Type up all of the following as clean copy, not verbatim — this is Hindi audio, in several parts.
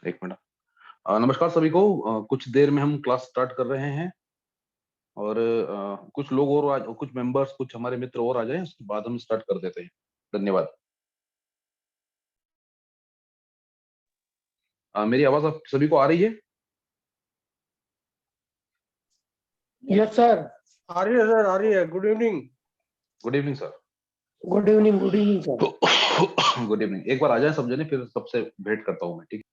एक मिनट। नमस्कार सभी को। कुछ देर में हम क्लास स्टार्ट कर रहे हैं और कुछ लोग और कुछ मेंबर्स, कुछ हमारे मित्र और आ जाएं, उसके बाद हम स्टार्ट कर देते हैं। धन्यवाद। मेरी आवाज आप सभी को आ रही है? यस सर, आ रही है सर, आ रही है। Good evening. Good evening sir. Good evening, good evening sir. Good evening. एक बार आ जाए सब जने, फिर सबसे भेंट करता हूँ मैं, ठीक है?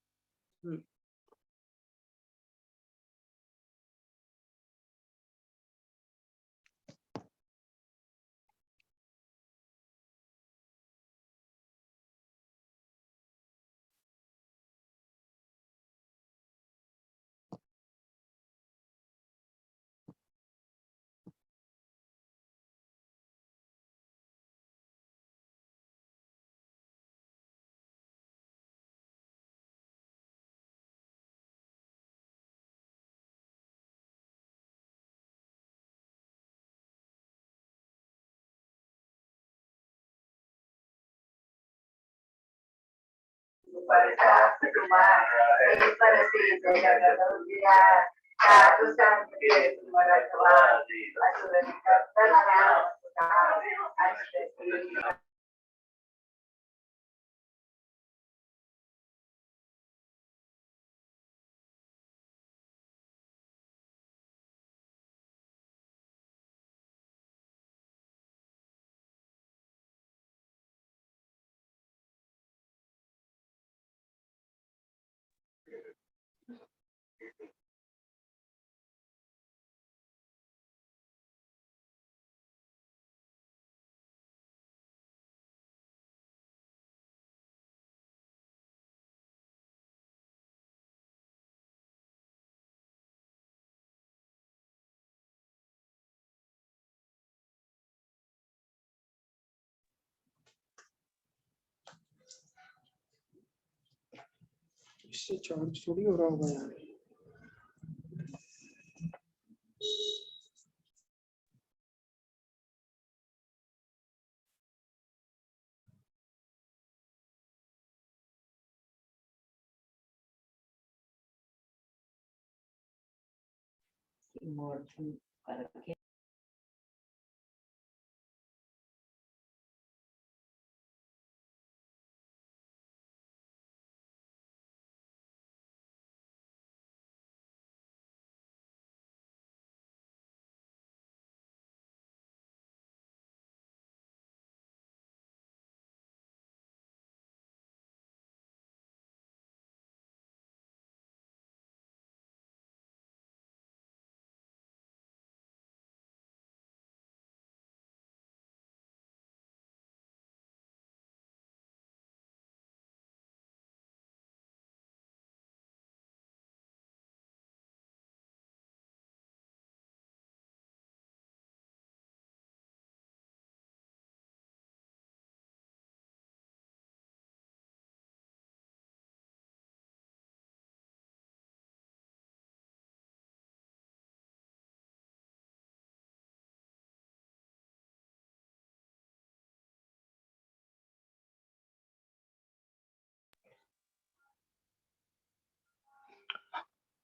इससे चार्ज थोड़ी हो रहा होगा यार।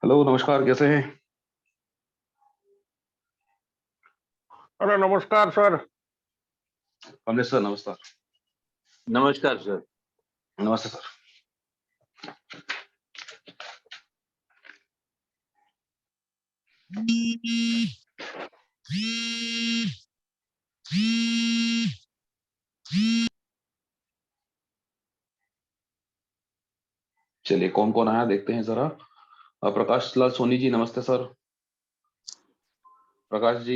हेलो, नमस्कार, कैसे हैं? अरे नमस्कार सर। कमलेश सर, नमस्कार। नमस्कार सर। नमस्ते सर। चलिए, कौन कौन आया देखते हैं जरा। प्रकाश लाल सोनी जी, नमस्ते सर। प्रकाश जी,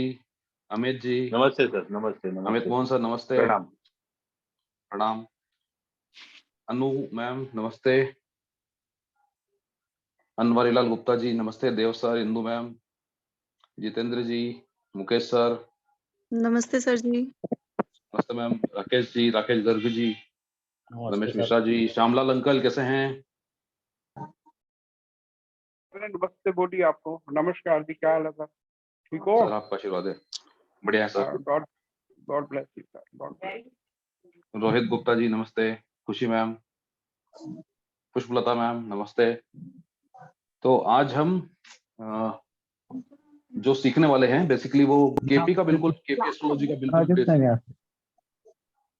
अमित जी, नमस्ते सर। नमस्ते अमित नमस्ते। मोहन सर, नमस्ते। प्रणाम। प्रणाम। अनु मैम, नमस्ते। अनवरीलाल गुप्ता जी, नमस्ते। देव सर, इंदु मैम, जितेंद्र जी, मुकेश सर, नमस्ते सर जी। नमस्ते ma'am. Rakesh ji, Rakesh Garg ji, Ramesh sir. Mishra ji, Shyamlal uncle, कैसे हैं? नमस्ते बोलिए आपको। नमस्कार जी, क्या हाल है सर? ठीक हो? सर, आपका आशीर्वाद है। बढ़िया है sir. God god bless you sir. God bless. Rohit Gupta ji, नमस्ते। खुशी मैम, पुष्पलता मैम, नमस्ते। तो आज हम जो सीखने वाले हैं बेसिकली वो केपी का बिल्कुल, केपी एस्ट्रोलॉजी का बिल्कुल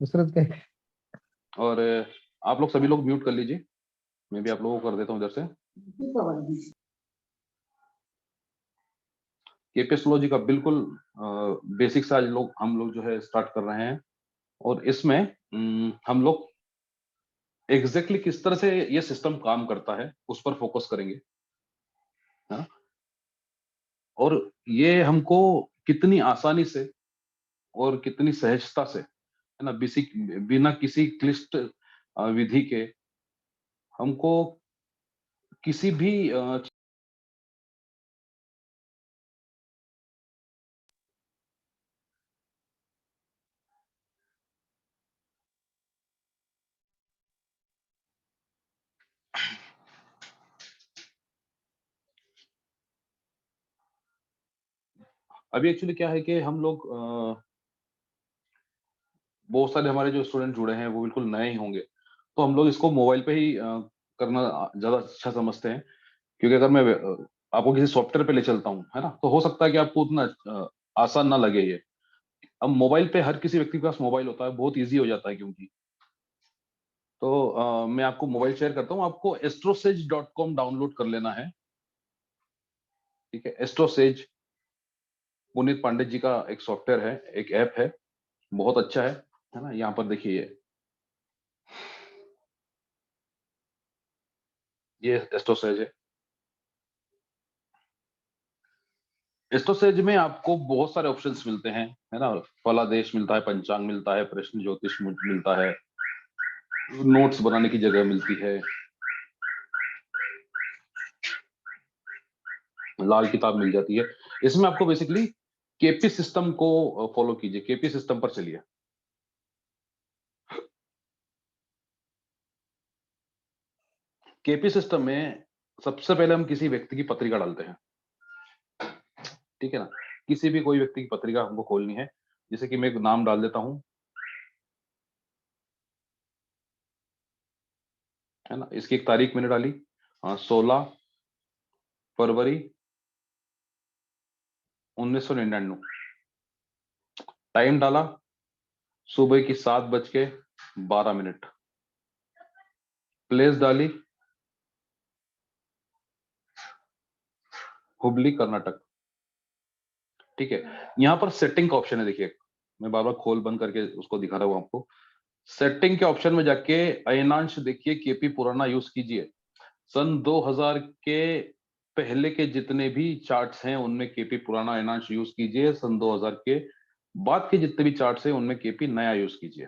बेसिक। और आप लोग सभी लोग म्यूट कर लीजिए, मैं भी आप लोगों को कर देता हूँ इधर से। केपी एस्ट्रोलॉजी का बिल्कुल बेसिक से आज हम लोग जो है स्टार्ट कर रहे हैं। और इसमें हम लोग एग्जैक्टली किस तरह से ये सिस्टम काम करता है उस पर फोकस करेंगे, हाँ? और ये हमको कितनी आसानी से और कितनी सहजता से, है ना, बिना किसी क्लिष्ट विधि के हमको किसी भी अभी एक्चुअली क्या है कि हम लोग बहुत सारे हमारे जो स्टूडेंट जुड़े हैं वो बिल्कुल नए ही होंगे, तो हम लोग इसको मोबाइल पे ही करना ज्यादा अच्छा समझते हैं। क्योंकि अगर मैं आपको किसी सॉफ्टवेयर पे ले चलता हूँ, है ना, तो हो सकता है कि आपको उतना आसान ना लगे ये। अब मोबाइल पे हर किसी व्यक्ति के पास मोबाइल होता है, बहुत इजी हो जाता है क्योंकि। तो मैं आपको मोबाइल शेयर करता हूँ, आपको astrosage.com डाउनलोड कर लेना है। ठीक है, एस्ट्रोसेज पुनीत पांडे जी का एक सॉफ्टवेयर है, एक ऐप है, बहुत अच्छा है ना। यहाँ पर देखिए, ये एस्ट्रोसेज है। एस्ट्रोसेज में आपको बहुत सारे ऑप्शंस मिलते हैं, है ना। फलादेश मिलता है, पंचांग मिलता है, प्रश्न ज्योतिष मिलता है, नोट्स बनाने की जगह मिलती है, लाल किताब मिल जाती है। इसमें आपको बेसिकली केपी सिस्टम को फॉलो कीजिए, केपी सिस्टम पर चलिए। केपी सिस्टम में सबसे पहले हम किसी व्यक्ति की पत्रिका डालते हैं, ठीक है ना। किसी भी कोई व्यक्ति की पत्रिका हमको खोलनी है, जैसे कि मैं एक नाम डाल देता हूं, है ना। इसकी एक तारीख मैंने डाली 16 फरवरी 1999। टाइम डाला सुबह की 7:12। प्लेस डाली हुबली कर्नाटक, ठीक है। यहाँ पर सेटिंग का ऑप्शन है, देखिए मैं बार बार खोल बंद करके उसको दिखा रहा हूँ आपको। सेटिंग के ऑप्शन में जाके अयनांश देखिए केपी पुराना यूज कीजिए। सन 2000 के पहले के जितने भी चार्ट्स हैं उनमें केपी पुराना अयनांश यूज कीजिए। सन 2000 के बाद के जितने भी चार्ट्स हैं उनमें केपी नया यूज कीजिए।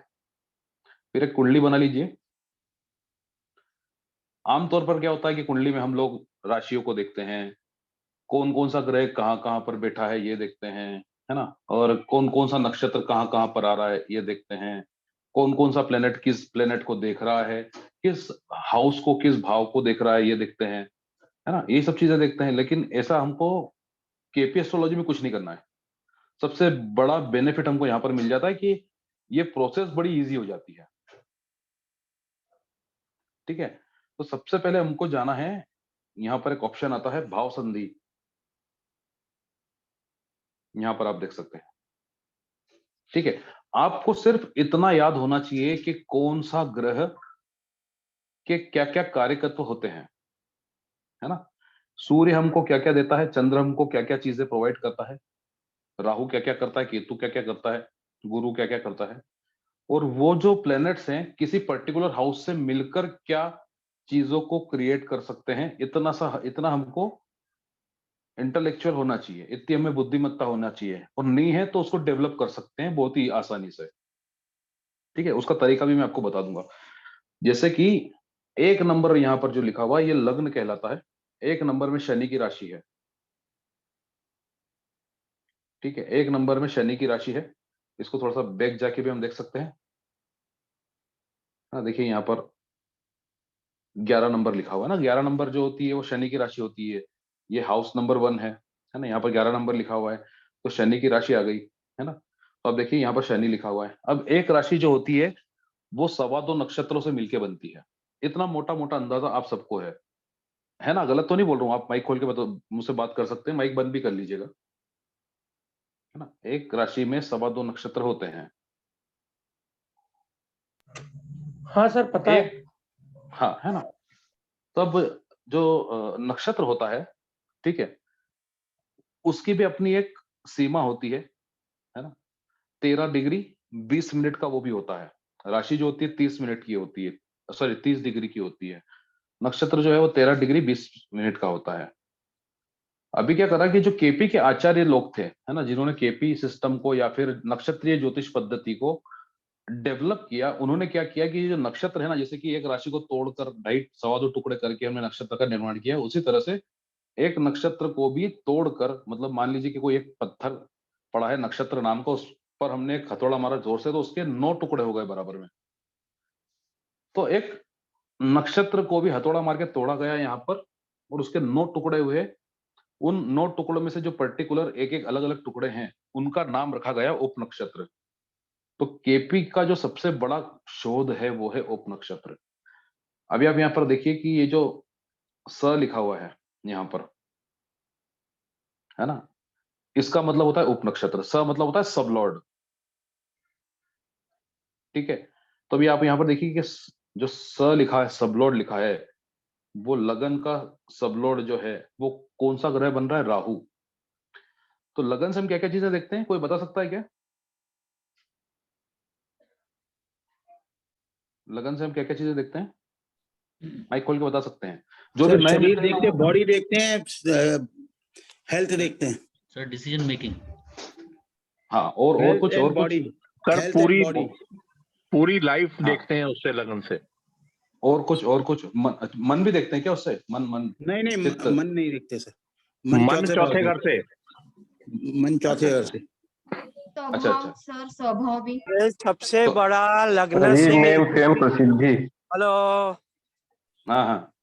फिर एक कुंडली बना लीजिए। आमतौर पर क्या होता है कि कुंडली में हम लोग राशियों को देखते हैं, कौन कौन सा ग्रह कहाँ कहाँ पर बैठा है ये देखते हैं, है ना। और कौन कौन सा नक्षत्र कहाँ कहाँ पर आ रहा है ये देखते हैं, कौन कौन सा प्लेनेट किस प्लेनेट को देख रहा है, किस हाउस को किस भाव को देख रहा है ये देखते हैं, है ना। ये सब चीजें देखते हैं। लेकिन ऐसा हमको केपी एस्ट्रोलॉजी में कुछ नहीं करना है। सबसे बड़ा बेनिफिट हमको यहाँ पर मिल जाता है कि ये प्रोसेस बड़ी इजी हो जाती है, ठीक है। तो सबसे पहले हमको जाना है, यहाँ पर एक ऑप्शन आता है भाव संधि, यहाँ पर आप देख सकते हैं, ठीक है। आपको सिर्फ इतना याद होना चाहिए कि कौन सा ग्रह के क्या क्या कार्यकत्व होते हैं, है ना। सूर्य हमको क्या क्या देता है, चंद्र हमको क्या क्या चीजें प्रोवाइड करता है, राहु क्या क्या करता है, केतु क्या क्या करता है, गुरु क्या क्या करता है, और वो जो प्लैनेट्स हैं किसी पर्टिकुलर हाउस से मिलकर क्या चीजों को क्रिएट कर सकते हैं। इतना हमको इंटेलेक्चुअल होना चाहिए, इतनी हमें बुद्धिमत्ता होना चाहिए। और नहीं है तो उसको डेवलप कर सकते हैं बहुत ही आसानी से, ठीक है। उसका तरीका भी मैं आपको बता दूंगा। जैसे कि 1 नंबर यहां पर जो लिखा हुआ है ये लग्न कहलाता है। 1 नंबर में शनि की राशि है, ठीक है। 1 नंबर में शनि की राशि है। इसको थोड़ा सा बैक जाके भी हम देख सकते हैं। हाँ देखिए यहाँ पर 11 नंबर लिखा हुआ है ना। 11 नंबर जो होती है वो शनि की राशि होती है। ये हाउस नंबर 1 है ना। यहाँ पर 11 नंबर लिखा हुआ है तो शनि की राशि आ गई, है ना। तो अब देखिए यहाँ पर शनि लिखा हुआ है। अब एक राशि जो होती है वो 2.25 नक्षत्रों से मिलकर बनती है। इतना मोटा मोटा अंदाजा आप सबको है ना। गलत तो नहीं बोल रहा हूँ, आप माइक खोल के मुझसे बात कर सकते हैं, माइक बंद भी कर लीजिएगा, है ना। एक राशि में 2.25 नक्षत्र होते हैं। हाँ सर पता है। हाँ, है ना। तब जो नक्षत्र होता है, ठीक है, उसकी भी अपनी एक सीमा होती है ना। 13 डिग्री 20 मिनट का वो भी होता है। राशि जो होती है 30 मिनट की होती है, सॉरी 30 डिग्री की होती है। नक्षत्र जो है वो 13 डिग्री 20 मिनट का होता है। अभी क्या करा कि जो केपी के आचार्य लोग थे, है ना, जिन्होंने केपी सिस्टम को या फिर नक्षत्रीय ज्योतिष पद्धति को डेवलप किया, उन्होंने क्या किया कि ये जो नक्षत्र है ना, जैसे कि एक राशि को तोड़कर 2.5 टुकड़े करके हमने नक्षत्र का निर्माण किया, उसी तरह से एक नक्षत्र को भी तोड़कर, मतलब मान लीजिए कि कोई एक पत्थर पड़ा है नक्षत्र नाम का, उस पर हमने एक हथौड़ा मारा जोर से तो उसके 9 टुकड़े हो गए बराबर में। तो एक नक्षत्र को भी हथौड़ा मार के तोड़ा गया यहाँ पर और उसके 9 टुकड़े हुए। उन 9 टुकड़ों में से जो पर्टिकुलर एक एक अलग अलग टुकड़े हैं उनका नाम रखा गया उप नक्षत्र। तो केपी का जो सबसे बड़ा शोध है वो है उप नक्षत्र। अभी आप यहाँ पर देखिए कि ये जो स लिखा हुआ है यहाँ पर, है ना, इसका मतलब होता है उप नक्षत्र। स मतलब होता है सब लॉर्ड, ठीक है। तो अभी आप यहाँ पर देखिए कि जो स लिखा है, सब लॉर्ड लिखा है, वो लगन का सब लॉर्ड जो है वो कौन सा ग्रह बन रहा है, राहु। तो लगन से हम क्या क्या चीजें देखते हैं, कोई बता सकता है क्या? लगन से हम क्या क्या चीजें देखते हैं, माइक खोल के बता सकते हैं जो भी नए शरीर देखते हैं, बॉडी देखते हैं, हेल्थ देखते हैं सर, डिसीजन मेकिंग। हाँ, और कुछ बॉडी सर पूरी लाइफ हाँ, देखते हैं उससे, लगन से। और कुछ मन भी देखते हैं क्या उससे? मन नहीं चित्त? मन नहीं देखते सर। मन चौथे घर से। मन चौथे घर से। अच्छा। सर स्वभाव भी सबसे तो- बड़ा लग्न शरीर से। नेम फेम प्रसिद्धि। हेलो, हाँ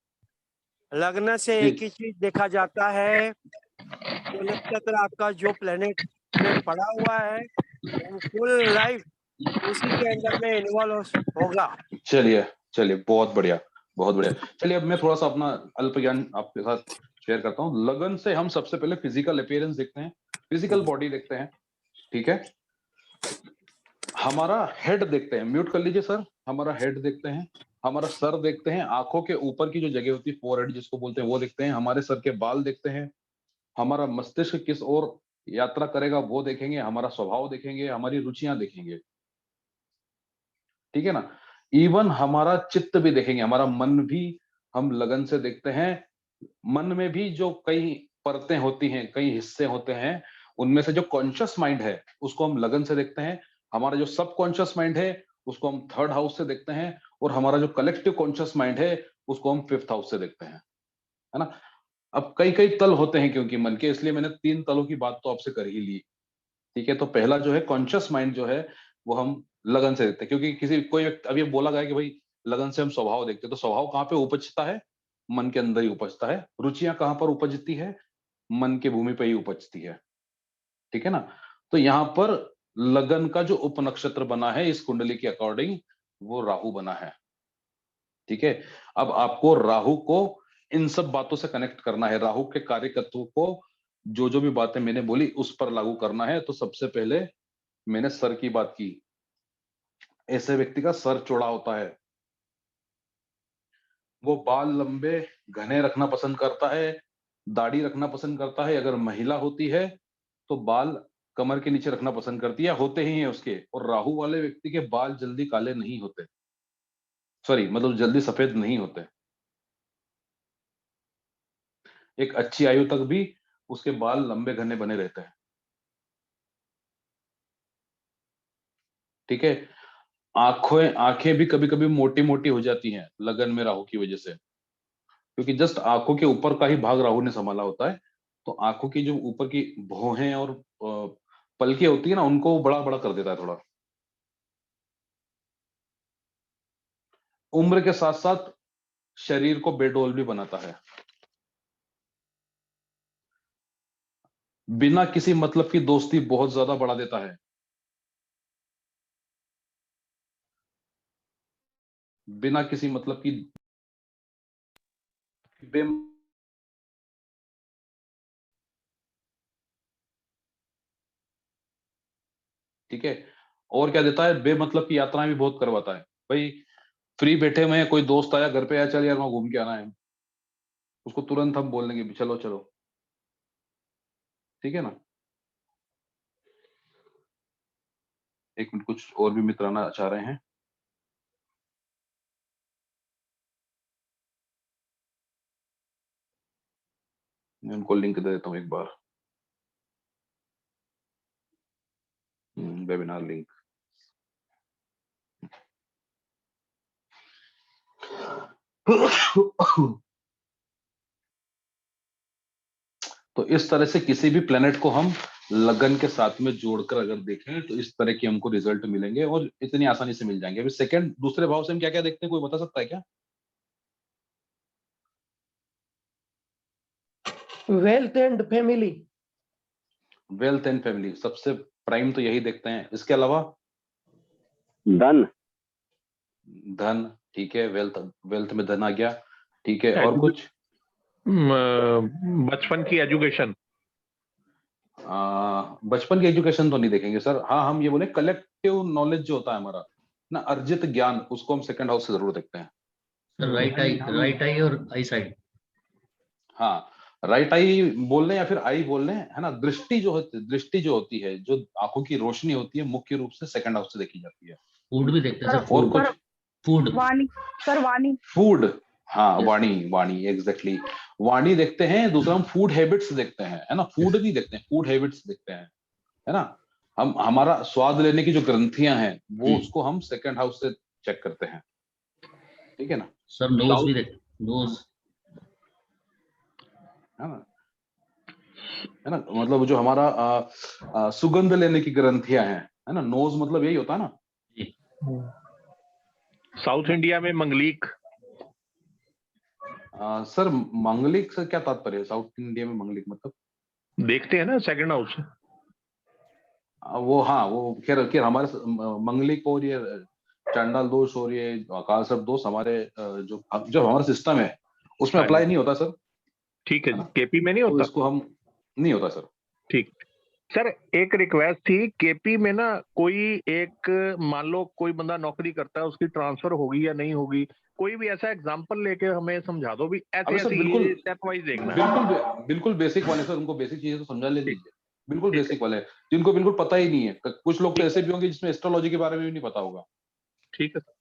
लग्न से जी। एक ही चीज देखा जाता है, जो नक्षत्र आपका जो प्लेनेट में पड़ा हुआ है वो फुल लाइफ उसी के अंदर में इन्वॉल्व होगा। चलिए चलिए, बहुत बढ़िया बहुत बढ़िया। चलिए अब मैं थोड़ा सा अपना अल्प ज्ञान आपके साथ शेयर करता हूँ। लगन से हम सबसे पहले फिजिकल अपीयरेंस देखते हैं, फिजिकल बॉडी देखते हैं, ठीक है। हमारा हेड देखते हैं, म्यूट कर लीजिए सर। हमारा हेड देखते हैं, हमारा सर देखते हैं, आंखों के ऊपर की जो जगह होती है फोरहेड जिसको बोलते हैं वो देखते हैं, हमारे सर के बाल देखते हैं, हमारा मस्तिष्क किस ओर यात्रा करेगा वो देखेंगे, हमारा स्वभाव देखेंगे, हमारी रुचियां देखेंगे, ठीक है ना। इवन हमारा चित्त भी देखेंगे, हमारा मन भी हम लगन से देखते हैं। मन में भी जो कई परतें होती हैं, कई हिस्से होते हैं, उनमें से जो कॉन्शियस माइंड है उसको हम लगन से देखते हैं। हमारा जो सब कॉन्शियस माइंड है उसको हम थर्ड हाउस से देखते हैं, और हमारा जो कलेक्टिव कॉन्शियस माइंड है उसको हम फिफ्थ हाउस से देखते हैं, है ना। अब कई कई तल होते हैं क्योंकि मन के, इसलिए मैंने 3 तलों की बात तो आपसे कर ही ली, ठीक है। तो पहला जो है कॉन्शियस माइंड जो है वो हम लगन से देखते हैं, क्योंकि किसी कोई अब ये बोला गया कि भाई लगन से हम स्वभाव देखते हैं, तो स्वभाव कहाँ पे उपजता है? मन के अंदर ही उपजता है। रुचियां कहाँ पर उपजती है? मन की भूमि पे ही उपजती है, ठीक है ना। तो यहाँ पर लगन का जो उपनक्षत्र बना है इस कुंडली के अकॉर्डिंग वो राहु बना है, ठीक है। अब आपको राहु को इन सब बातों से कनेक्ट करना है, राहु के कार्यकत्व को जो जो भी बातें मैंने बोली उस पर लागू करना है। तो सबसे पहले मैंने सर की बात की। ऐसे व्यक्ति का सर चौड़ा होता है, वो बाल लंबे घने रखना पसंद करता है, दाढ़ी रखना पसंद करता है। अगर महिला होती है तो बाल कमर के नीचे रखना पसंद करती है, होते ही हैं उसके। और राहु वाले व्यक्ति के बाल जल्दी काले नहीं होते, सॉरी मतलब जल्दी सफेद नहीं होते। एक अच्छी आयु तक भी उसके बाल लंबे घने बने रहते हैं, ठीक है। आंखें आंखें भी कभी कभी मोटी मोटी हो जाती हैं लगन में राहु की वजह से, क्योंकि जस्ट आंखों के ऊपर का ही भाग राहु ने संभाला होता है। तो आंखों की जो ऊपर की भौहें और पलकें होती है ना, उनको बड़ा बड़ा कर देता है थोड़ा। उम्र के साथ साथ शरीर को बेडोल भी बनाता है। बिना किसी मतलब की दोस्ती बहुत ज्यादा बढ़ा देता है। बिना किसी मतलब की बे ठीक है। और क्या देता है? बेमतलब की यात्राएं भी बहुत करवाता है। भाई फ्री बैठे हुए हैं, कोई दोस्त आया घर पे आया, चल यार वहां घूम के आना है, उसको तुरंत हम बोल देंगे चलो चलो, ठीक है ना। एक मिनट, कुछ और भी मित्र आना चाह रहे हैं। मैं उनको लिंक दे देता हूँ एक बार, वेबिनार लिंक। तो इस तरह से किसी भी प्लेनेट को हम लगन के साथ में जोड़कर अगर देखें तो इस तरह की हमको रिजल्ट मिलेंगे, और इतनी आसानी से मिल जाएंगे। अभी सेकंड दूसरे भाव से हम क्या क्या देखते हैं, कोई बता सकता है क्या? Wealth and family. Wealth and family सबसे प्राइम तो यही देखते हैं। इसके अलावा धन। धन, ठीक है। वेल्थ, वेल्थ में धन आ गया, ठीक है। और कुछ? बचपन की एजुकेशन। बचपन की एजुकेशन तो नहीं देखेंगे सर। हाँ, हम ये बोले कलेक्टिव नॉलेज जो होता है हमारा ना, अर्जित ज्ञान, उसको हम सेकंड हाउस से जरूर देखते हैं। राइट आई और आई साइड। हाँ, राइट आई बोल लें या फिर आई बोल लें, है ना। दृष्टि जो होती है, जो आंखों की रोशनी होती है, मुख्य रूप से सेकंड हाउस से देखी जाती है। फूड भी देखते हैं सर। और कुछ? फूड। वाणी, सर वाणी। फूड, हाँ Yes. वाणी एग्जैक्टली। वाणी देखते हैं। दूसरा हम फूड हैबिट्स देखते हैं, है ना। फूड नहीं देखते हैं, फूड हैबिट्स देखते हैं, है ना। हम हमारा स्वाद लेने की जो ग्रंथियां हैं वो उसको हम सेकंड हाउस से चेक करते हैं, ठीक है ना। सर नोज भी देखते, नोज, है ना, है ना। मतलब जो हमारा सुगंध लेने की ग्रंथियां हैं, है ना। नोज मतलब यही होता है ना। साउथ इंडिया में मंगलीक। सर मंगलिक से क्या तात्पर्य है? साउथ इंडिया में मंगलिक मतलब देखते हैं ना सेकंड हाउस से। वो, हाँ वो खैर हमारे मंगलिक और ये चांडाल दोष और ये अकाल सर्प दोष हमारे जो हमारा सिस्टम है उसमें हाँ अप्लाई जी, नहीं होता सर, ठीक है है जी, ना? केपी में नहीं तो होता। इसको हम नहीं होता सर। ठीक सर, एक रिक्वेस्ट थी, केपी में ना कोई एक, मान लो कोई बंदा नौकरी करता है, उसकी ट्रांसफर होगी या नहीं होगी, कोई भी ऐसा एग्जांपल लेके हमें समझा दो भी, अबे ऐसे सर ऐसे बिल्कुल ये स्टेप वाइज देखना है। बिल्कुल बेसिक वाले सर, उनको बेसिक चीजें तो समझा ले ठीक, दीजिए। बिल्कुल ठीक है, बेसिक वाले जिनको बिल्कुल पता ही नहीं है, कुछ लोग तो ठीक ऐसे है, भी होंगे जिसमें एस्ट्रोलॉजी के बारे में भी नहीं पता होगा, ठीक है सर।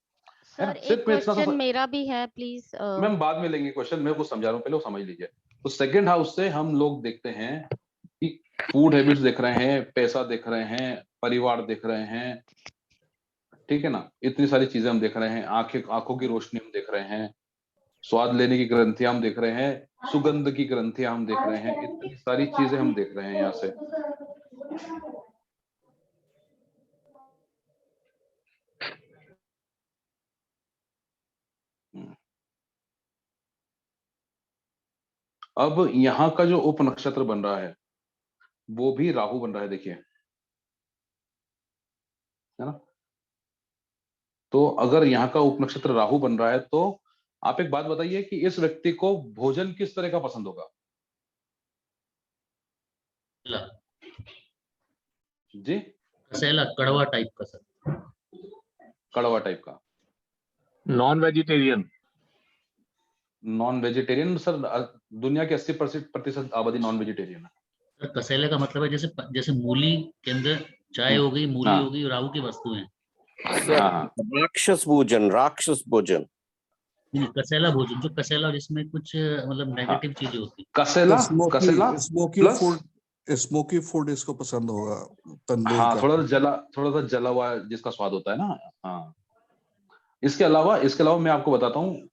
है ना? सर एक सिर्फ मैं इतना क्वेश्चन सा, मेरा भी है प्लीज। मैम बाद में लेंगे क्वेश्चन, मैं कुछ समझा रहा हूँ, पहले वो समझ लीजिए। तो सेकंड हाउस से हम लोग देखते हैं कि फूड हैबिट्स देख रहे हैं, पैसा देख रहे हैं, परिवार देख रहे हैं, ठीक है ना? इतनी सारी चीजें हम देख रहे हैं, आंखों की रोशनी हम देख रहे हैं, स्वाद लेने की ग्रंथियां हम देख रहे हैं, सुगंध की ग्रंथियां हम देख रहे हैं, इतनी सारी चीजें हम देख रहे हैं यहाँ से। अब यहाँ का जो उप नक्षत्र बन रहा है वो भी राहु बन रहा है, देखिए, है ना? तो अगर यहाँ का उप नक्षत्र राहु बन रहा है तो आप एक बात बताइए कि इस व्यक्ति को भोजन किस तरह का पसंद होगा? जी, कसेला कड़वा टाइप का सर। कड़वा टाइप का। Non vegetarian. Non vegetarian sir, दुनिया के 80% आबादी नॉन वेजिटेरियन है। सर कसेले का मतलब है जैसे जैसे मूली के अंदर चाय हो गई, मूली हाँ हो गई, राहु की वस्तुएं। सर हाँ, राक्षस भोजन। नहीं, कसेला भोजन, जो कसेला जिसमें कुछ मतलब नेगेटिव चीजें होती कसेला कसेला स्मोकी प्लस, फूड इसको पसंद होगा, तंदूर हाँ का। थोड़ा सा जला हुआ जिसका स्वाद होता है ना। हाँ, इसके अलावा मैं आपको बताता हूँ,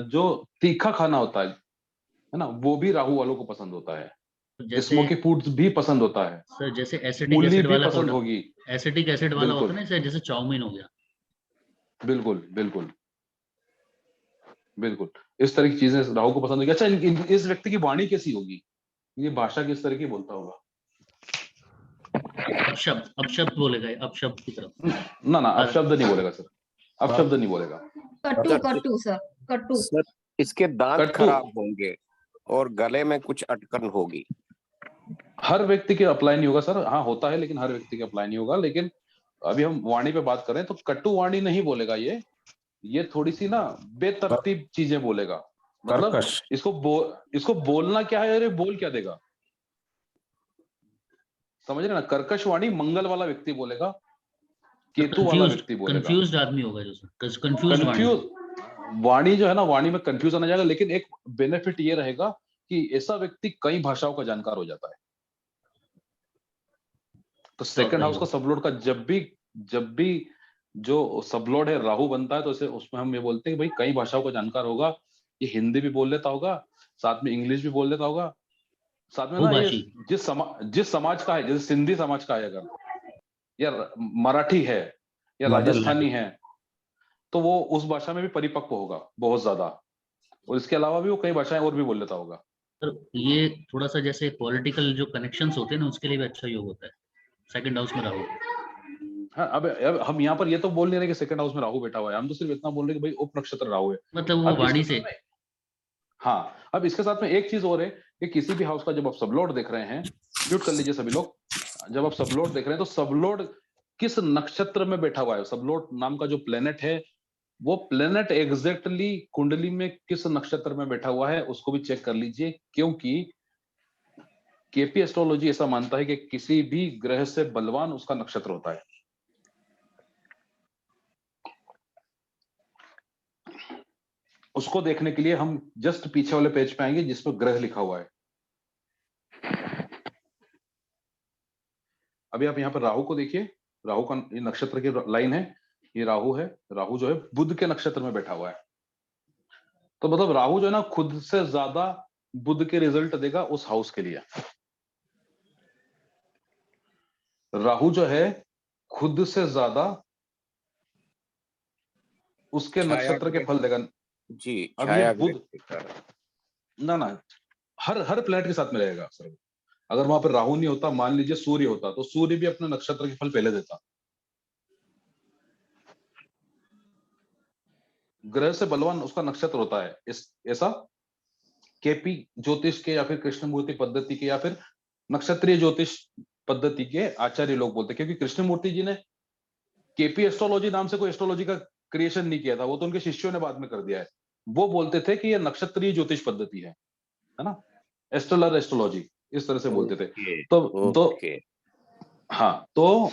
जो तीखा खाना होता है ना, वो भी राहु वालों को पसंद होता है। है। जैसे स्मोकी फूड्स भी पसंद होता है, सर जैसे एसिटिक मूली एसिड भी वाला पसंद प्रोडक्ट, होगी। एसिटिक एसिड वाला होता बिल्कुल है ना, जैसे चाउमीन हो गया। बिल्कुल बिल्कुल बिल्कुल, इस तरह की चीजें राहु को पसंद होगी। अच्छा, इस व्यक्ति की वाणी कैसी होगी? ये भाषा किस तरह की बोलता होगा? अपशब्द बोलेगा, अपशब्द की तरफ। ना ना, अपशब्द नहीं बोलेगा सर, अपशब्द नहीं बोलेगा। कट्टू सर, कट्टू। सर इसके दांत कट्टू। खराब होंगे और गले में कुछ अटकन होगी। हर व्यक्ति के अप्लाई नहीं होगा सर, हाँ होता है लेकिन हर व्यक्ति के अप्लाई नहीं होगा। लेकिन अभी हम वाणी पे बात करें तो कट्टू वाणी नहीं बोलेगा, ये थोड़ी सी ना बेतरतीब चीजें बोलेगा। मतलब इसको बोलना क्या है, अरे बोल क्या देगा, समझ रहे ना? कर्कश वाणी मंगल वाला व्यक्ति बोलेगा, केतु वाला व्यक्ति बोलेगा। कंफ्यूज्ड आदमी होगा जो सर, कंफ्यूज्ड वाणी। वाणी जो है ना, वाणी में कंफ्यूज आना जाएगा, लेकिन एक बेनिफिट ये रहेगा कि ऐसा व्यक्ति कई भाषाओं का जानकार हो जाता है। तो सेकंड हाउस का सबलोड का जब भी जो सबलोड है राहु बनता है, तो इसे उसमें हम ये बोलते हैं कि भाई कई भाषाओं का जानकार होगा, ये हिंदी भी बोल लेता होगा, साथ में इंग्लिश भी बोल लेता होगा, साथ में ना ये जिस समाज का है, जैसे सिंधी समाज का है अगर, या मराठी है या राजस्थानी है, तो वो उस भाषा में भी परिपक्व होगा बहुत ज्यादा, और इसके अलावा भी वो कई भाषाएं और भी बोल लेता होगा। सर ये थोड़ा सा जैसे पॉलिटिकल जो कनेक्शंस होते हैं ना, उसके लिए भी अच्छा योग होता है सेकंड हाउस में राहु। हाँ, अब हम यहाँ पर ये तो बोल नहीं रहे कि सेकंड हाउस में राहु बैठा हुआ है, हम तो सिर्फ इतना बोल रहे हैं कि भाई उप नक्षत्र राहु है, मतलब वो वाणी से। हाँ, अब इसके साथ में एक चीज और है कि किसी भी हाउस का जब आप सबलोड देख रहे हैं, म्यूट कर लीजिए सभी लोग, जब आप सबलोड देख रहे हैं तो सबलोड किस नक्षत्र में बैठा हुआ है, सबलोड नाम का जो प्लेनेट है, वो प्लेनेट एग्जैक्टली कुंडली में किस नक्षत्र में बैठा हुआ है उसको भी चेक कर लीजिए, क्योंकि केपी एस्ट्रोलॉजी ऐसा मानता है कि किसी भी ग्रह से बलवान उसका नक्षत्र होता है। उसको देखने के लिए हम जस्ट पीछे वाले पेज पे आएंगे जिसमें ग्रह लिखा हुआ है। अभी आप यहाँ पर राहु को देखिए, राहु का ये नक्षत्र की लाइन है, ये राहु है, राहु जो है बुध के नक्षत्र में बैठा हुआ है। तो मतलब राहु जो है ना खुद से ज्यादा बुध के रिजल्ट देगा उस हाउस के लिए। राहु जो है खुद से ज्यादा उसके नक्षत्र के फल देगा जी। अब ये बुध ना ना, हर प्लेनेट के साथ में रहेगा सर। अगर वहां पर राहु नहीं होता, मान लीजिए सूर्य होता, तो सूर्य भी अपने नक्षत्र के फल पहले देता। ग्रह से बलवान उसका नक्षत्र होता है। ऐसा केपी ज्योतिष के या फिर कृष्णमूर्ति पद्धति के या फिर नक्षत्रीय ज्योतिष पद्धति के आचार्य लोग बोलते हैं, क्योंकि कृष्णमूर्ति जी ने केपी एस्ट्रोलॉजी नाम से कोई एस्ट्रोलॉजी का क्रिएशन नहीं किया था, वो तो उनके शिष्यों ने बाद में कर दिया है। वो बोलते थे कि ये नक्षत्रीय ज्योतिष पद्धति है ना, एस्ट्रोलर एस्ट्रोलॉजी, इस तरह से बोलते थे। तो ओके। हाँ, तो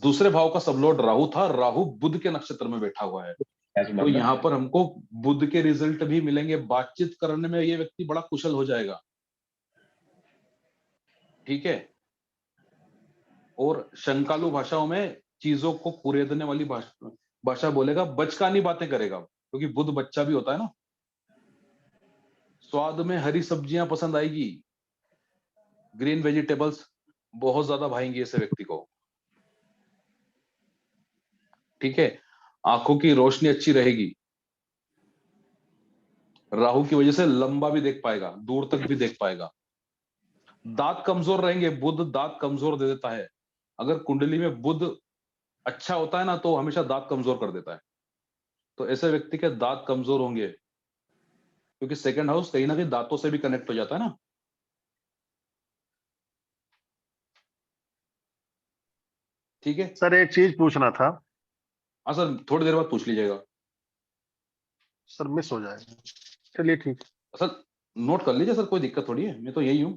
दूसरे भाव का सबलॉर्ड राहु था, राहु बुध के नक्षत्र में बैठा हुआ है। तो यहाँ पर हमको बुध के रिजल्ट भी मिलेंगे, बातचीत करने में ये व्यक्ति बड़ा कुशल हो जाएगा, ठीक है। और शंकालु भाषाओं में चीजों को कुरेदने वाली भाषा बोलेगा, बचकानी बातें करेगा, क्योंकि बुध बच्चा भी होता है ना। स्वाद में हरी सब्जियां पसंद आएगी, ग्रीन वेजिटेबल्स बहुत ज्यादा भाएंगी ऐसे व्यक्ति को, ठीक है। आंखों की रोशनी अच्छी रहेगी, राहु की वजह से लंबा भी देख पाएगा, दूर तक भी देख पाएगा। दांत कमजोर रहेंगे, बुध दांत कमजोर दे देता है। अगर कुंडली में बुध अच्छा होता है ना, तो हमेशा दांत कमजोर कर देता है। तो ऐसे व्यक्ति के दांत कमजोर होंगे, क्योंकि सेकंड हाउस कहीं ना कहीं दांतों से भी कनेक्ट हो जाता है ना। ठीक है सर, एक चीज पूछना था। हाँ सर, थोड़ी देर बाद पूछ लीजिएगा। सर मिस हो जाएगा, चलिए ठीक। सर नोट कर लीजिए सर, कोई दिक्कत थोड़ी है, मैं तो यही हूं।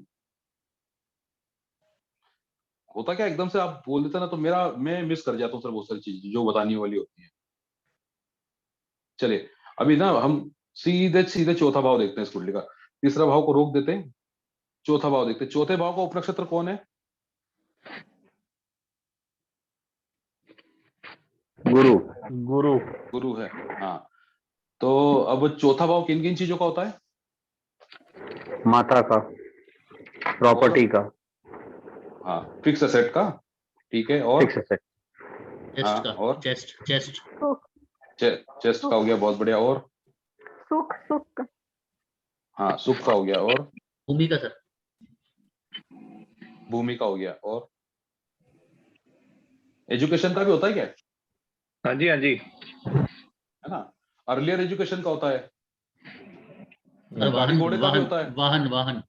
होता क्या, एकदम से आप बोल देते ना, तो मैं मिस कर जाता हूँ सर बहुत सारी चीजें जो बताने वाली होती है। चलिए अभी ना हम सीधे सीधे चौथा भाव देखते हैं इस कुंडली का। तीसरा भाव को रोक देते हैं, चौथा भाव देखते हैं। चौथे भाव का उपनक्षत्र कौन है? गुरु। गुरु है। हाँ, तो अब चौथा भाव किन किन चीजों का होता है? माता का, प्रॉपर्टी का, हाँ, फिक्स एसेट का, ठीक है। और फिक्स एसेट, चेस्ट का, और चेस्ट चेस्ट का हो गया, बहुत बढ़िया। और सुख का हाँ, सुख का हो गया। और भूमि का सर, भूमि का हो गया। और एजुकेशन का भी होता है क्या? हाँ जी, हाँ जी, है ना। अर्लियर एजुकेशन का होता है, और गाड़ी घोड़े का भी होता है। वाहन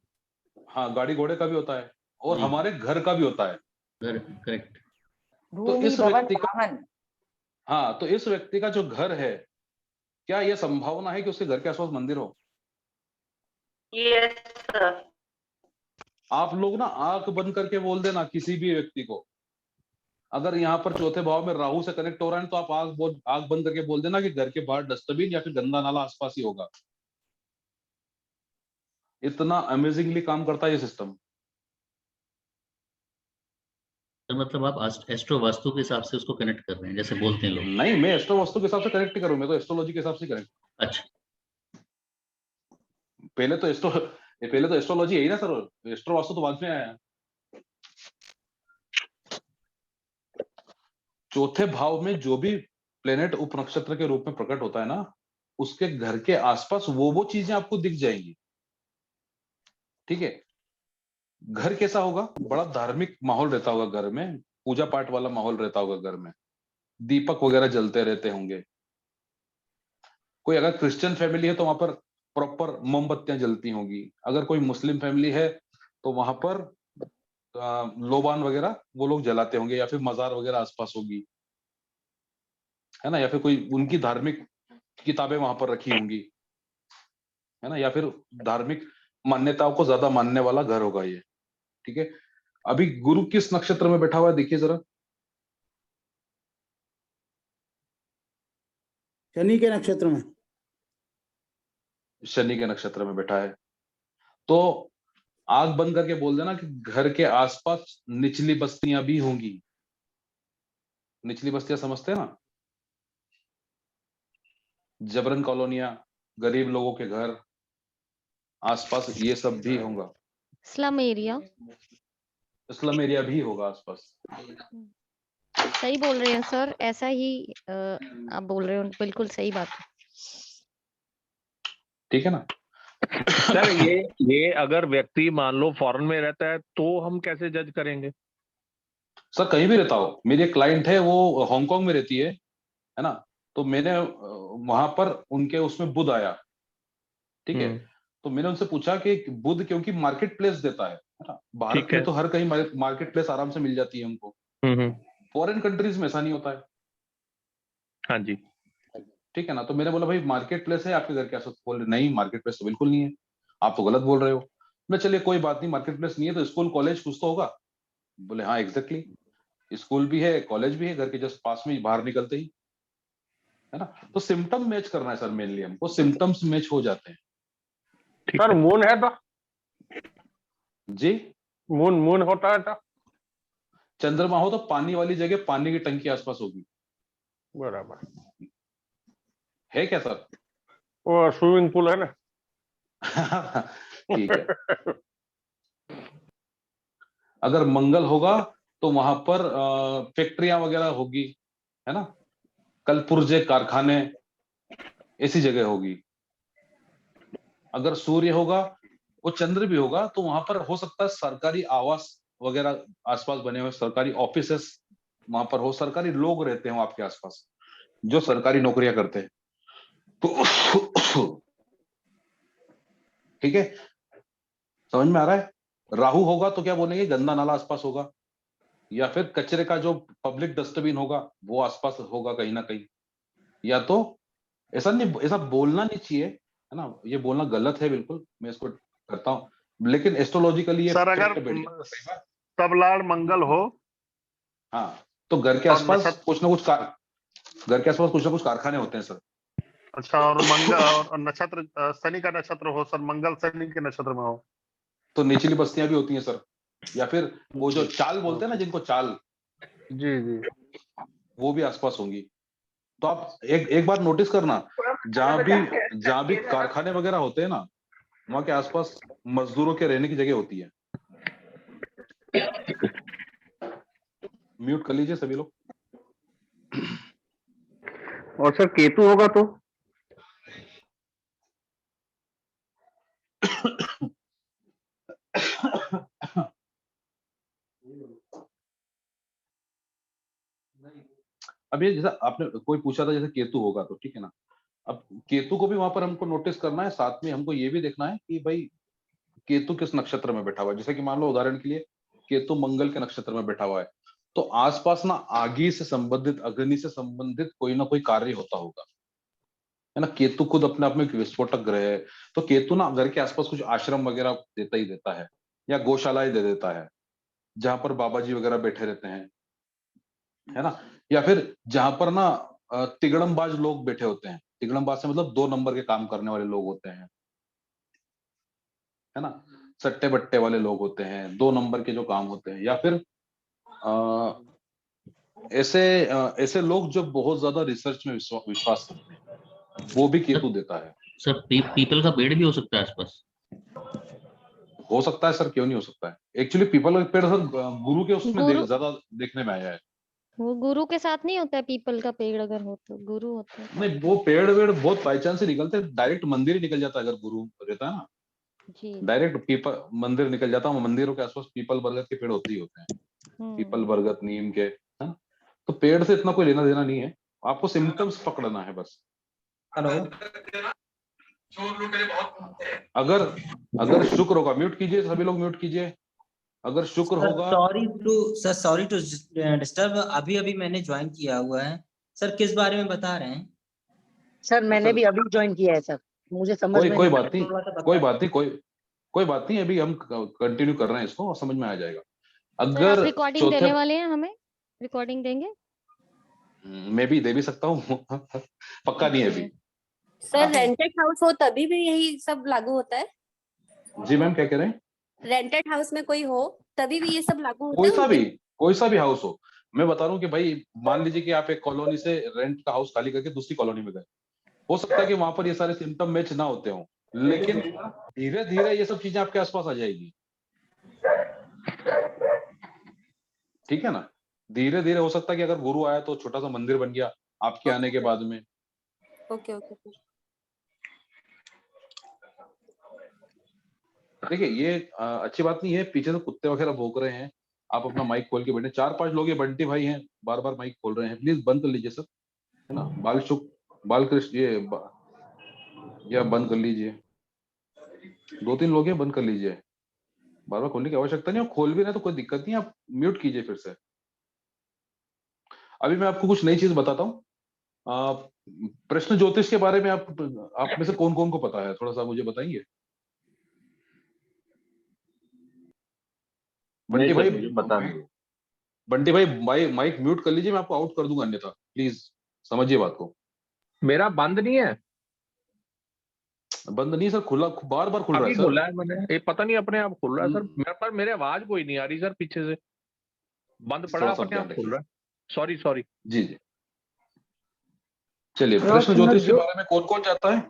हाँ, गाड़ी घोड़े का भी होता है, और हमारे घर का भी होता है। घर, करेक्ट। तो इस व्यक्ति का, हाँ, तो इस व्यक्ति का जो घर है, क्या यह संभावना है कि उसके घर के आसपास मंदिर हो? Yes sir. आप लोग ना आंख बंद करके बोल देना किसी भी व्यक्ति को, अगर यहाँ पर चौथे भाव में राहु से कनेक्ट हो रहा है, तो आप आंख बंद करके बोल देना कि घर के बाहर डस्टबिन या फिर गंदा नाला आसपास ही होगा। इतना अमेजिंगली काम करता है ये सिस्टम। तो मतलब आप एस्ट्रो वास्तु के हिसाब से उसको कनेक्ट कर रहे हैं, जैसे बोलते हैं लोग? नहीं, मैं एस्ट्रो वास्तु के हिसाब से कनेक्ट करूं, मैं तो एस्ट्रोलॉजी के हिसाब से कनेक्ट। अच्छा, पहले तो एस्ट्रोलॉजी है ही ना सर, एस्ट्रो वास्तु तो बाद में आया। चौथे भाव में जो भी प्लेनेट उपनक्षत्र के रूप में प्रकट होता है ना, उसके घर के आसपास वो चीजें आपको दिख जाएंगी, ठीक है। घर कैसा होगा? बड़ा धार्मिक माहौल रहता होगा घर में, पूजा पाठ वाला माहौल रहता होगा घर में, दीपक वगैरह जलते रहते होंगे। कोई अगर क्रिश्चियन फैमिली है तो वहां पर प्रॉपर मोमबत्तियां जलती होंगी। अगर कोई मुस्लिम फैमिली है तो वहां पर लोबान वगैरह वो लोग जलाते होंगे, या फिर मजार वगैरह आसपास होगी, है ना, या फिर कोई उनकी धार्मिक किताबें वहां पर रखी होंगी, है ना, या फिर धार्मिक मान्यताओं को ज्यादा मानने वाला घर होगा ये, ठीक है। अभी गुरु किस नक्षत्र में बैठा हुआ है देखिए जरा। शनि के नक्षत्र में। शनि के नक्षत्र में बैठा है, तो आंख बंद करके बोल देना कि घर के आसपास निचली बस्तियां भी होंगी। निचली बस्तियां समझते हैं ना, जबरन कॉलोनियां, गरीब लोगों के घर आसपास, ये सब भी होगा। स्लम एरिया, स्लम एरिया भी होगा आसपास। सही बोल रहे हैं सर, ऐसा ही आप बोल रहे हो, बिल्कुल सही बात है। ठीक है ना। सर ये अगर व्यक्ति मान लो फॉरेन में रहता है तो हम कैसे जज करेंगे? सर कहीं भी रहता हो, मेरी एक क्लाइंट है वो हांगकांग में रहती है ना, तो मैंने वहां पर उनके उसमें बुध आया, ठीक है, तो मैंने उनसे पूछा कि बुध क्योंकि मार्केट प्लेस देता है ना, भारत ठीक में है। तो हर कहीं मार्केट प्लेस आराम से मिल जाती है हमको, फॉरेन कंट्रीज में ऐसा नहीं होता है। हाँ जी। ठीक है ना, तो मैंने बोला भाई मार्केट प्लेस है आपके घर के आसपास, बोल रहे नहीं मार्केट प्लेस तो बिल्कुल नहीं है, आप तो गलत बोल रहे हो। मैं चलिए कोई बात नहीं, मार्केट प्लेस नहीं है तो स्कूल कॉलेज कुछ तो होगा। बोले हाँ एग्जैक्टली, स्कूल भी है कॉलेज भी है, घर के जस्ट पास में ही, बाहर निकलते ही, है ना। तो सिम्टम मैच करना है सर, मेनली हमको सिम्टम्स मैच हो जाते हैं। सर मून है तो जी, मून होता है तो चंद्रमा हो तो पानी वाली जगह पानी की टंकी आसपास होगी, बराबर। है क्या सर? वो स्विमिंग पूल है ना। ठीक है। अगर मंगल होगा तो वहां पर फैक्ट्रियां वगैरह होगी, है ना, कल पुर्जे कारखाने ऐसी जगह होगी। अगर सूर्य होगा, वो चंद्र भी होगा, तो वहां पर हो सकता है सरकारी आवास वगैरह आसपास बने हुए, सरकारी ऑफिसेस वहां पर हो, सरकारी लोग रहते हो आपके आसपास जो सरकारी नौकरियां करते हैं। तो ठीक है, समझ में आ रहा है। राहु होगा तो क्या बोलेंगे, गंदा नाला आसपास होगा, या फिर कचरे का जो पब्लिक डस्टबिन होगा वो आसपास होगा कहीं ना कहीं। या तो ऐसा नहीं, ऐसा बोलना नहीं चाहिए, है ना, ये बोलना गलत है बिल्कुल, मैं इसको करता हूँ, लेकिन एस्ट्रोलॉजिकली ये सर अगर fact बैठ जाता है कई बार। सबलाल मंगल हो हाँ, तो घर के और आसपास कुछ ना कुछ घर के आसपास कुछ ना कुछ कारखाने होते हैं सर। अच्छा, और मंगल और नक्षत्र शनि का नक्षत्र हो सर, मंगल शनि के नक्षत्र में हो तो निचली बस्तियां भी होती हैं सर, या फिर वो जो चाल बोलते हैं ना जिनको चाल, जी जी। वो भी आसपास होंगी। तो आप एक बार नोटिस करना, जहां भी कारखाने वगैरह होते हैं ना, वहां के आसपास मजदूरों के रहने की जगह होती है। म्यूट कर लीजिए सभी लोग। और सर केतु होगा तो अब ये जैसा आपने कोई पूछा था, जैसे केतु होगा तो ठीक है ना, अब केतु को भी वहां पर हमको नोटिस करना है, साथ में हमको ये भी देखना है कि भाई केतु किस नक्षत्र में बैठा हुआ है। जैसे कि मान लो उदाहरण के लिए केतु मंगल के नक्षत्र में बैठा हुआ है, तो आसपास ना आगी से संबंधित, अग्नि से संबंधित कोई ना कोई कार्य होता होगा, है ना। केतु खुद अपने आप में एक विस्फोटक ग्रह है, तो केतु ना घर के आसपास कुछ आश्रम वगैरह देता ही देता है, या गौशालाएं दे देता है जहां पर बाबा जी वगैरह बैठे रहते हैं, है ना। या फिर जहां पर ना तिगड़मबाज लोग बैठे होते हैं, तिगड़मबाज से मतलब 2 नंबर के काम करने वाले लोग होते हैं, है ना, सट्टे बट्टे वाले लोग होते हैं, 2 नंबर के जो काम होते हैं, या फिर अ, ऐसे ऐसे लोग जो बहुत ज्यादा रिसर्च में विश्वास करते हैं, वो भी केतु देता है। सर पीपल का पेड़ भी हो सकता है आसपास? हो सकता है सर, क्यों नहीं हो सकता है। एक्चुअली पीपल का पेड़ सर गुरु के उसमें ज्यादा देखने में आया है। वो गुरु के साथ नहीं होता है, पीपल का पेड़ अगर हो तो गुरु होता है। नहीं, वो पेड़ वेड़ बहुत बाई चांस ही निकलते हैं, डायरेक्ट मंदिर ही निकल जाता है अगर गुरु रहता है ना, जी। डायरेक्ट पीपल मंदिर निकल जाता है। मंदिरों के आसपास पीपल बरगद के पेड़ होते ही होते हैं, पीपल बरगद नीम के, है ना। तो पेड़ से इतना कोई लेना देना नहीं है, आपको सिम्टम्स पकड़ना है बस। हेलो, अगर अगर शुक्र होगा, म्यूट कीजिए सभी लोग, म्यूट कीजिए। अगर शुक्र होगा, सॉरी टू डिस्टर्ब, अभी अभी मैंने ज्वाइन किया हुआ है सर, किस बारे में बता रहे हैं? सर मैंने भी अभी ज्वाइन किया है सर, मुझे समझ में कोई बात नहीं, कोई बात नहीं, अभी हम कंटिन्यू कर रहे हैं इसको और समझ में आ जाएगा। अगर रिकॉर्डिंग देने वाले हैं, हमें रिकॉर्डिंग देंगे? मैं भी दे भी सकता हूँ। पक्का नहीं है अभी। सर रेंटेड हाउस हो तभी भी यही सब लागू होता है? जी मैम, क्या कह रहे हैं? रेंटेड हाउस में कोई हो तभी भी ये सब लागू होता है? कोई सा भी हाउस हो, मैं बता रहा हूँ कि भाई मान लीजिए कि आप एक कॉलोनी से रेंट का हाउस खाली करके दूसरी कॉलोनी में गए, हो सकता है कि वहां पर ये सारे सिम्टम मैच ना होते हो, लेकिन धीरे धीरे ये सब चीजें आपके आसपास आ जाएगी, ठीक है ना। धीरे धीरे हो सकता है कि अगर गुरु आया तो छोटा सा मंदिर बन गया आपके आने के बाद में। Okay okay. देखिए ये अच्छी बात नहीं है, पीछे से कुत्ते वगैरह भौंक रहे हैं, आप अपना माइक खोल के बैठे। 4-5 लोग ये बंटी भाई हैं, बार बार माइक खोल रहे हैं, प्लीज बंद कर लीजिए सर, है ना। बालकृष्ण ये या बंद कर लीजिए, 2-3 लोग हैं, बंद कर लीजिए, बार बार खोलने की आवश्यकता नहीं है। खोल भी रहे तो कोई दिक्कत नहीं, आप म्यूट कीजिए फिर से। अभी मैं आपको कुछ नई चीज बताता हूँ। प्रश्न ज्योतिष के बारे में आप में से कौन कौन को पता है, थोड़ा सा मुझे बताएंगे। बंटी भाई, बंटी भाई माइक म्यूट कर लीजिए, मैं आपको आउट कर दूंगा अन्यथा, प्लीज समझिए बात को। मेरा बंद नहीं है, बंद नहीं सर, खुला, बार बार खुल रहा है अभी सर। खोला है मैंने, ये पता नहीं अपने आप खुल रहा है सर। पर मेरे आवाज कोई नहीं आ रही सर पीछे से, बंद पड़ा थोड़ा सा अपने ध्यान आप खुल रखिए। रहा है। सॉरी। जी जी, चलिए प्रश्न ज्योतिष के बारे में कौन कौन जानता है,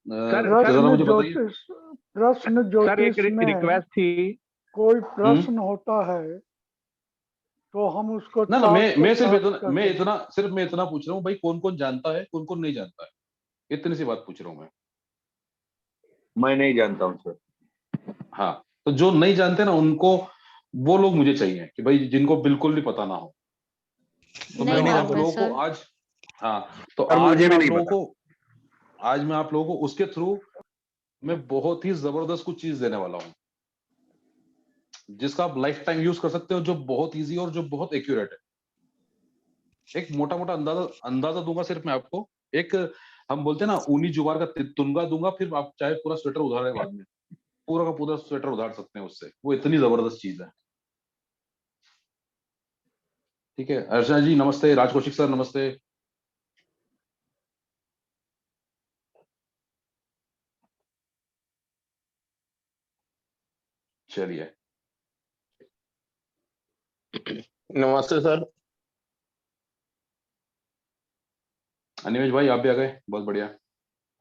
जरा मुझे बताइए। प्रश्न सर एक ज्योतिष में रिक्वेस्ट थी, कोई प्रश्न होता है तो हम उसको ना ना, चार्ट मैं पे सिर्फ सर्च इतना कर मैं देते इतना सिर्फ मैं इतना पूछ रहा हूँ भाई, कौन कौन जानता है, कौन कौन नहीं जानता है, इतनी सी बात पूछ रहा हूँ मैं नहीं जानता हूँ सर। हाँ, तो जो नहीं जानते ना उनको, वो लोग मुझे चाहिए कि भाई जिनको बिल्कुल भी पता ना हो। तो नहीं मैं आप जानता लोगों को सर। आज, हाँ, तो सर आज मुझे मैं भी आप नहीं लोगों पता। को आज मैं आप लोगों को उसके थ्रू मैं बहुत ही जबरदस्त कुछ चीज देने वाला हूँ, जिसका आप लाइफ टाइम यूज कर सकते हो, जो बहुत इजी और जो बहुत एक्यूरेट है। एक मोटा मोटा अंदाजा दूंगा सिर्फ मैं आपको, एक हम बोलते हैं ना ऊनी जुबार का तुनगा दूंगा, फिर आप चाहे पूरा स्वेटर उधार बाद में, पूरा का पूरा स्वेटर उधार सकते हैं उससे, वो इतनी जबरदस्त चीज है। ठीक है, अर्चना जी नमस्ते, राज कौशिक सर नमस्ते। चलिए, नमस्ते सर। अनिमेश भाई आप भी आ गए, बहुत बढ़िया।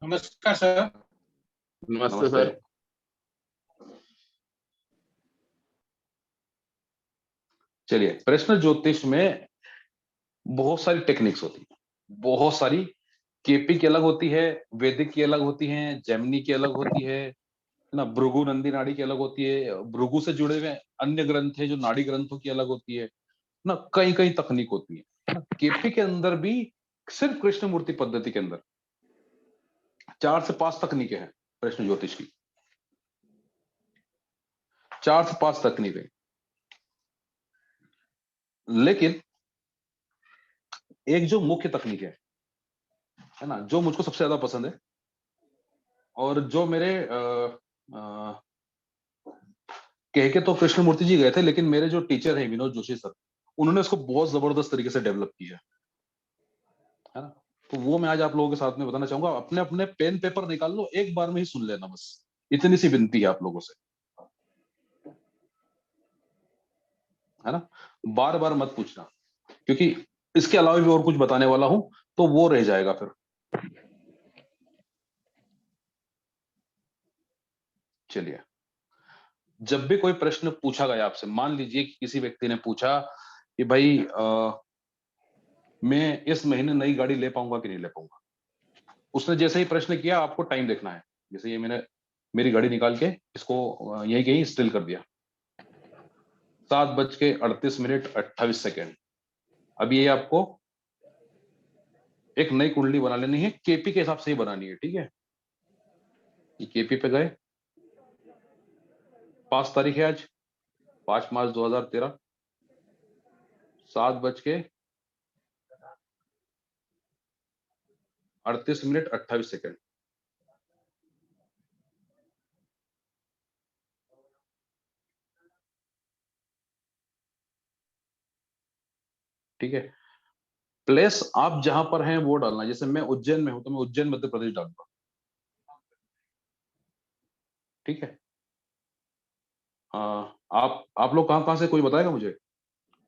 नमस्कार सर। नमस्ते सर। चलिए, प्रश्न ज्योतिष में बहुत सारी टेक्निक्स होती है, बहुत सारी। केपी की अलग होती है, वैदिक की अलग होती है, जेमिनी की अलग होती है ना, भृगु नंदी नाड़ी की अलग होती है, भृगु से जुड़े हुए अन्य ग्रंथ है जो नाड़ी ग्रंथों की अलग होती है ना, कई कई तकनीक होती है ना। केपी के अंदर भी सिर्फ कृष्ण मूर्ति पद्धति के अंदर 4 से 5 तकनीकें हैं प्रश्न ज्योतिष की, 4 से 5 तकनीकें। लेकिन एक जो मुख्य तकनीक है ना, जो मुझको सबसे ज्यादा पसंद है और जो मेरे कह के तो कृष्णमूर्ति जी गए थे, लेकिन मेरे जो टीचर हैं विनोद जोशी सर, उन्होंने इसको बहुत जबरदस्त तरीके से डेवलप किया है ना। तो वो मैं आज आप लोगों के साथ में बताना चाहूंगा। अपने अपने पेन पेपर निकाल लो, एक बार में ही सुन लेना, बस इतनी सी विनती है आप लोगों से, है ना। बार बार मत पूछना, क्योंकि इसके अलावा भी और कुछ बताने वाला हूं तो वो रह जाएगा फिर। चलिए, जब भी कोई प्रश्न पूछा गया आपसे, मान लीजिए कि किसी व्यक्ति ने पूछा कि भाई मैं इस महीने नई गाड़ी ले पाऊंगा कि नहीं ले पाऊंगा, उसने जैसे ही प्रश्न किया, आपको टाइम देखना है। जैसे ये मैंने मेरी गाड़ी निकाल के इसको यही कहीं स्टिल कर दिया, 7:38:28। अब ये आपको एक नई कुंडली बना लेनी है, केपी के हिसाब से ही बनानी है, ठीक है। ये केपी पे गए, 5 तारीख है आज, 5 मार्च 2013, 7:38:28। ठीक है, प्लेस आप जहां पर हैं वो डालना। जैसे मैं उज्जैन में हूं तो मैं उज्जैन मध्य प्रदेश डालूंगा, ठीक है। आप लोग कहां से, कोई बताएगा मुझे?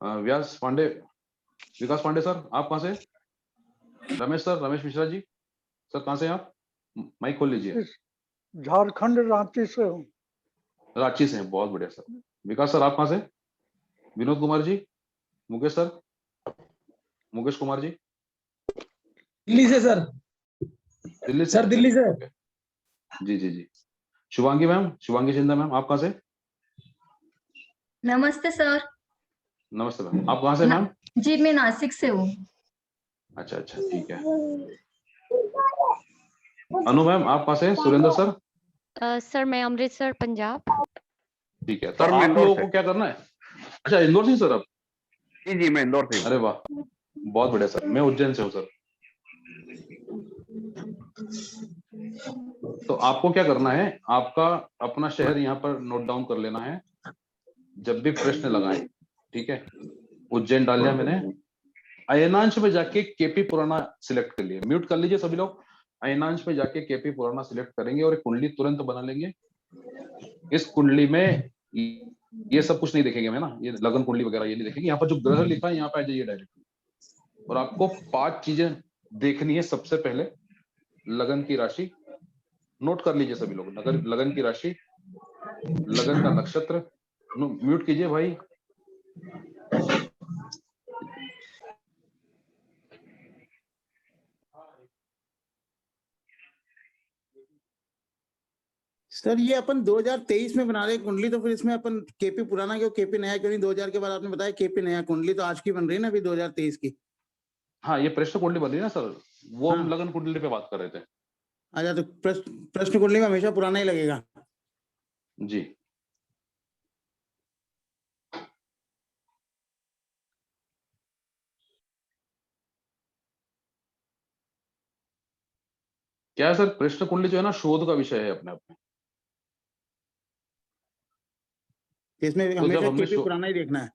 व्यास पांडे, विकास पांडे सर आप कहां से? रमेश सर, रमेश मिश्रा जी सर कहां से हैं आप? माइक खोल लीजिए। झारखंड रांची से हूँ। रांची से हैं, बहुत बढ़िया सर। विकास सर आप कहां से? विनोद कुमार जी, मुकेश सर, मुकेश कुमार जी दिल्ली से सर। दिल्ली से? सर दिल्ली से। जी जी जी, शिवांगी मैम, शिवांगी शिंदे मैम, आप कहाँ से? नमस्ते सर। नमस्ते मैम, आप कहाँ से मैम? जी मैं नासिक से हूँ। अच्छा अच्छा, ठीक है। अनु मैम, आप कहाँ से? सुरेंद्र सर? सर मैं अमृतसर पंजाब। ठीक है, तो आप लोगों को क्या करना है? अच्छा, इंदौर से सर आप? जी मैं इंदौर से। अरे वाह, बहुत बढ़िया सर। मैं उज्जैन से हूँ सर। तो आपको क्या करना है, आपका अपना शहर यहाँ पर नोट डाउन कर लेना है। जब भी प्रश्न लगाएं, ठीक है, उज्जैन डाल दिया मैंने। अयनांश में जाके केपी पुराना सिलेक्ट कर लिए। म्यूट कर लीजिए सभी लोग। अयनांश में जाके केपी पुराना सिलेक्ट करेंगे और एक कुंडली तुरंत बना लेंगे। इस कुंडली में ये सब कुछ नहीं देखेंगे मैं ना, ये लगन कुंडली वगैरह ये नहीं देखेंगे। यहाँ पर जो ग्रह लिखा है यहाँ पे आ जाइए डायरेक्ट। और आपको 5 चीजें देखनी है। सबसे पहले लगन की राशि नोट कर लीजिए सभी लोग। लगन की राशि, लगन का नक्षत्र। म्यूट कीजिए भाई। सर ये अपन 2023 में बना रहे कुंडली, तो फिर इसमें अपन केपी पुराना क्यों, केपी नया क्यों नहीं? 2000 के बाद आपने बताया केपी नया। कुंडली तो आज की बन रही है ना अभी 2023 की। हाँ, ये प्रश्न कुंडली बन रही है ना सर, वो हम लगन कुंडली पे बात कर रहे थे। अच्छा, तो प्रश्न कुंडली में हमेशा पुराना ही लगेगा? जी। क्या है सर, प्रश्न कुंडली जो है ना शोध का विषय है अपने आप में। इसमें तो हमेशा जब हमने केपी पुराना ही देखना है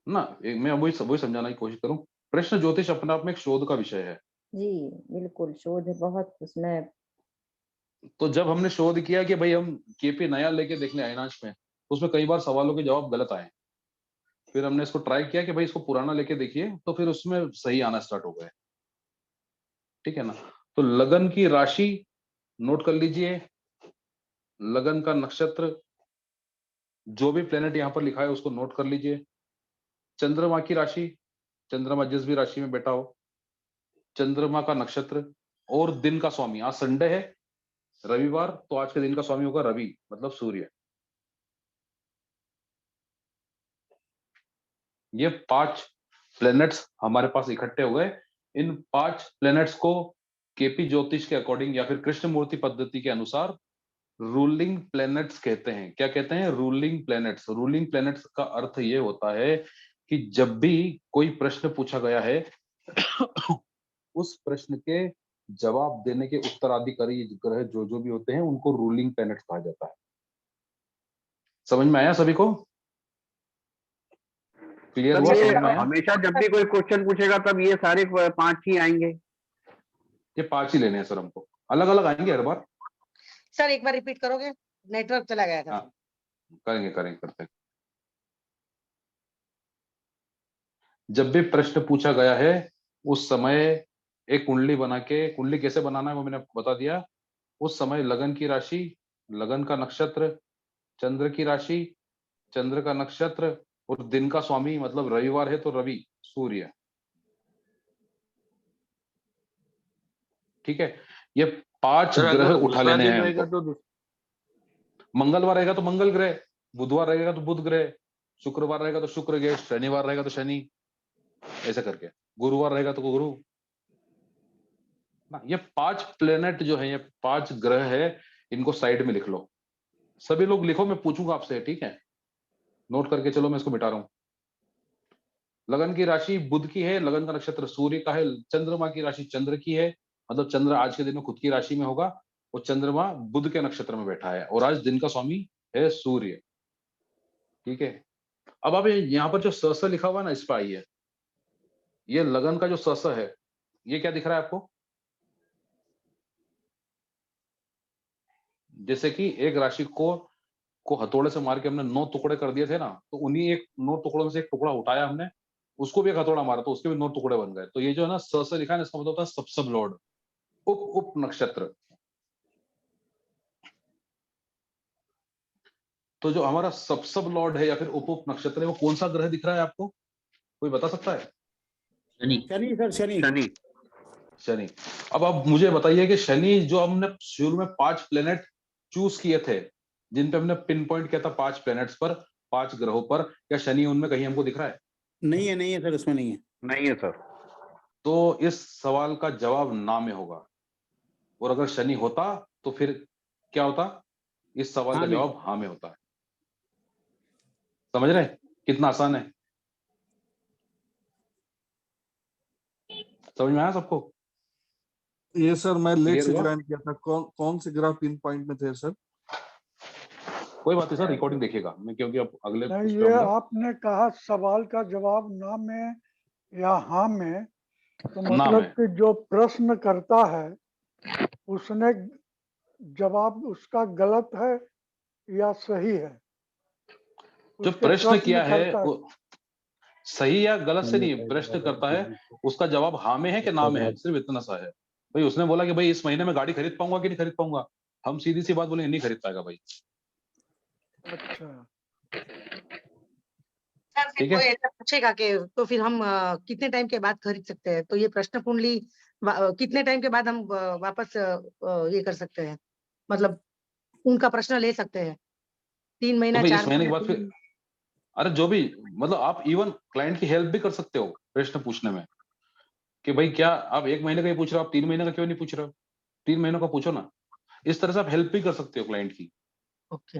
ना, मैं वही समझाने की कोशिश करूं। प्रश्न ज्योतिष अपने आप में एक शोध का विषय है। जी बिल्कुल, शोध बहुत उसमें। तो जब हमने शोध किया कि भाई हम केपी नया लेके देख लें अयनांश में, तो उसमें कई बार सवालों के जवाब गलत आए। फिर हमने इसको ट्राई किया कि भाई इसको पुराना लेके देखिए, तो फिर उसमें सही आना स्टार्ट हो गए। ठीक है ना। तो लगन की राशि नोट कर लीजिए, लगन का नक्षत्र, जो भी प्लेनेट यहां पर लिखा है उसको नोट कर लीजिए। चंद्रमा की राशि, चंद्रमा जिस भी राशि में बैठा हो, चंद्रमा का नक्षत्र और दिन का स्वामी। आज संडे है, रविवार, तो आज के दिन का स्वामी होगा रवि, मतलब सूर्य। ये 5 प्लैनेट्स हमारे पास इकट्ठे हो गए। इन 5 प्लैनेट्स को केपी ज्योतिष के अकॉर्डिंग या फिर कृष्णमूर्ति पद्धति के अनुसार रूलिंग प्लैनेट्स कहते हैं। क्या कहते हैं? Ruling planets. रूलिंग प्लैनेट्स का अर्थ ये होता है कि जब भी कोई प्रश्न पूछा गया है उस प्रश्न के जवाब देने के उत्तराधिकारी ग्रह जो भी होते हैं उनको रूलिंग प्लैनेट्स कहा जाता है। समझ में आया सभी को? क्लियर हुआ? समझ में आया? हमेशा जब भी कोई क्वेश्चन पूछेगा तब ये सारे 5 ही आएंगे? ये 5 ही लेने हैं सर हमको, अलग अलग आएंगे हर बार। सर एक बार रिपीट करोगे, नेटवर्क चला गया था। हाँ, करते हैं। जब भी प्रश्न पूछा गया है उस समय एक कुंडली बना के, कुंडली कैसे बनाना है वो मैंने आपको बता दिया। उस समय लगन की राशि, लगन का नक्षत्र, चंद्र की राशि, चंद्र का नक्षत्र और दिन का स्वामी, मतलब रविवार है तो रवि, सूर्य। ठीक है, ये 5 ग्रह उठा लेने हैं हमको। मंगलवार रहेगा तो मंगल ग्रह, बुधवार रहेगा तो बुध ग्रह, शुक्रवार रहेगा तो शुक्र ग्रह, शनिवार रहेगा तो शनि, ऐसा करके, गुरुवार रहेगा तो गुरु ना। ये 5 प्लेनेट जो है, ये 5 ग्रह है, इनको साइड में लिख लो। सभी लोग लिखो, मैं पूछूंगा आपसे, ठीक है? नोट करके चलो, मैं इसको मिटा रहा हूं। लगन की राशि बुध की है, लगन का नक्षत्र सूर्य का है, चंद्रमा की राशि चंद्र की है, मतलब चंद्र आज के दिन में खुद की राशि में होगा, और चंद्रमा बुध के नक्षत्र में बैठा है, और आज दिन का स्वामी है सूर्य। ठीक है, अब आप यहाँ पर जो स लिखा हुआ है ना, इस पर आइए। ये लगन का जो स है, ये क्या दिख रहा है आपको? जैसे कि एक राशि को हथौड़े से मार के हमने 9 टुकड़े कर दिए थे ना, तो उन्हीं 9 टुकड़ों में से एक टुकड़ा उठाया हमने, उसको भी एक हथौड़ा मारा तो उसके भी 9 टुकड़े बन गए। तो ये जो है ना स लिखा है ना, इसका मतलब होता है सब लॉर्ड, उप नक्षत्र। तो जो हमारा सब लॉर्ड है या फिर उप नक्षत्र है, वो कौन सा ग्रह दिख रहा है आपको? कोई बता सकता है? शनि सर, शनि। अब आप मुझे बताइए कि शनि जो हमने शुरू में 5 प्लेनेट चूज किए थे, जिन पे हमने पिन पॉइंट किया था 5 प्लैनेट्स पर, 5 ग्रहों पर, क्या शनि उनमें कहीं हमको दिख रहा है? नहीं है सर, उसमें नहीं है। नहीं है सर। तो इस सवाल का जवाब ना में होगा, और अगर शनि होता तो फिर क्या होता? इस सवाल का हाँ में। जवाब हाँ में होता है। समझ रहे हैं? कितना आसान है? समझ में आया सबको? ये सर मैं लेट क्लियर से हुआ? ज्वाइन किया था, कौन से ग्राफ पिन पॉइंट में थे सर? कोई बात नहीं सर, रिकॉर्डिंग देखिएगा मैं, क्योंकि अब अगले नहीं, उस पे ये आऊंगा। आपने कहा सवाल का जवाब ना में या हाँ में, तो ना मतलब में। कि जो प्रश्न करता है उसने जवाब उसका गलत है या सही है? जो उसके प्रश्न किया है करता वो सही या गलत से नहीं, प्रश्न करता है उसका जवाब हाँ में है कि ना में है, सिर्फ इतना सा है। भाई उसने बोला कि भाई इस महीने में गाड़ी खरीद पाऊंगा कि नहीं खरीद पाऊंगा, हम सीधी सी बात बोलेंगे नहीं खरीद पाएगा भाई। अच्छा, सर फिर ठीक है। कोई ऐसा पूछेगा कि तो फिर हम कितने टाइम के बाद खरीद सकते हैं, तो ये प्रश्न कुंडली कितने टाइम के बाद हम वापस ये कर सकते हैं, मतलब उनका प्रश्न ले सकते हैं? 3 महीना, तो भाई 4 इस महीने के महीना, बाद फिर, अरे जो भी, मतलब आप इवन क्लाइंट की हेल्प भी कर सकते हो प्रश्न पूछने में, कि भाई क्या आप 1 महीने का ही पूछ रहे हो, आप 3 महीने का क्यों नहीं पूछ रहे हो? 3 महीनों का पूछो ना। इस तरह से आप हेल्प भी कर सकते हो क्लाइंट की। ओके।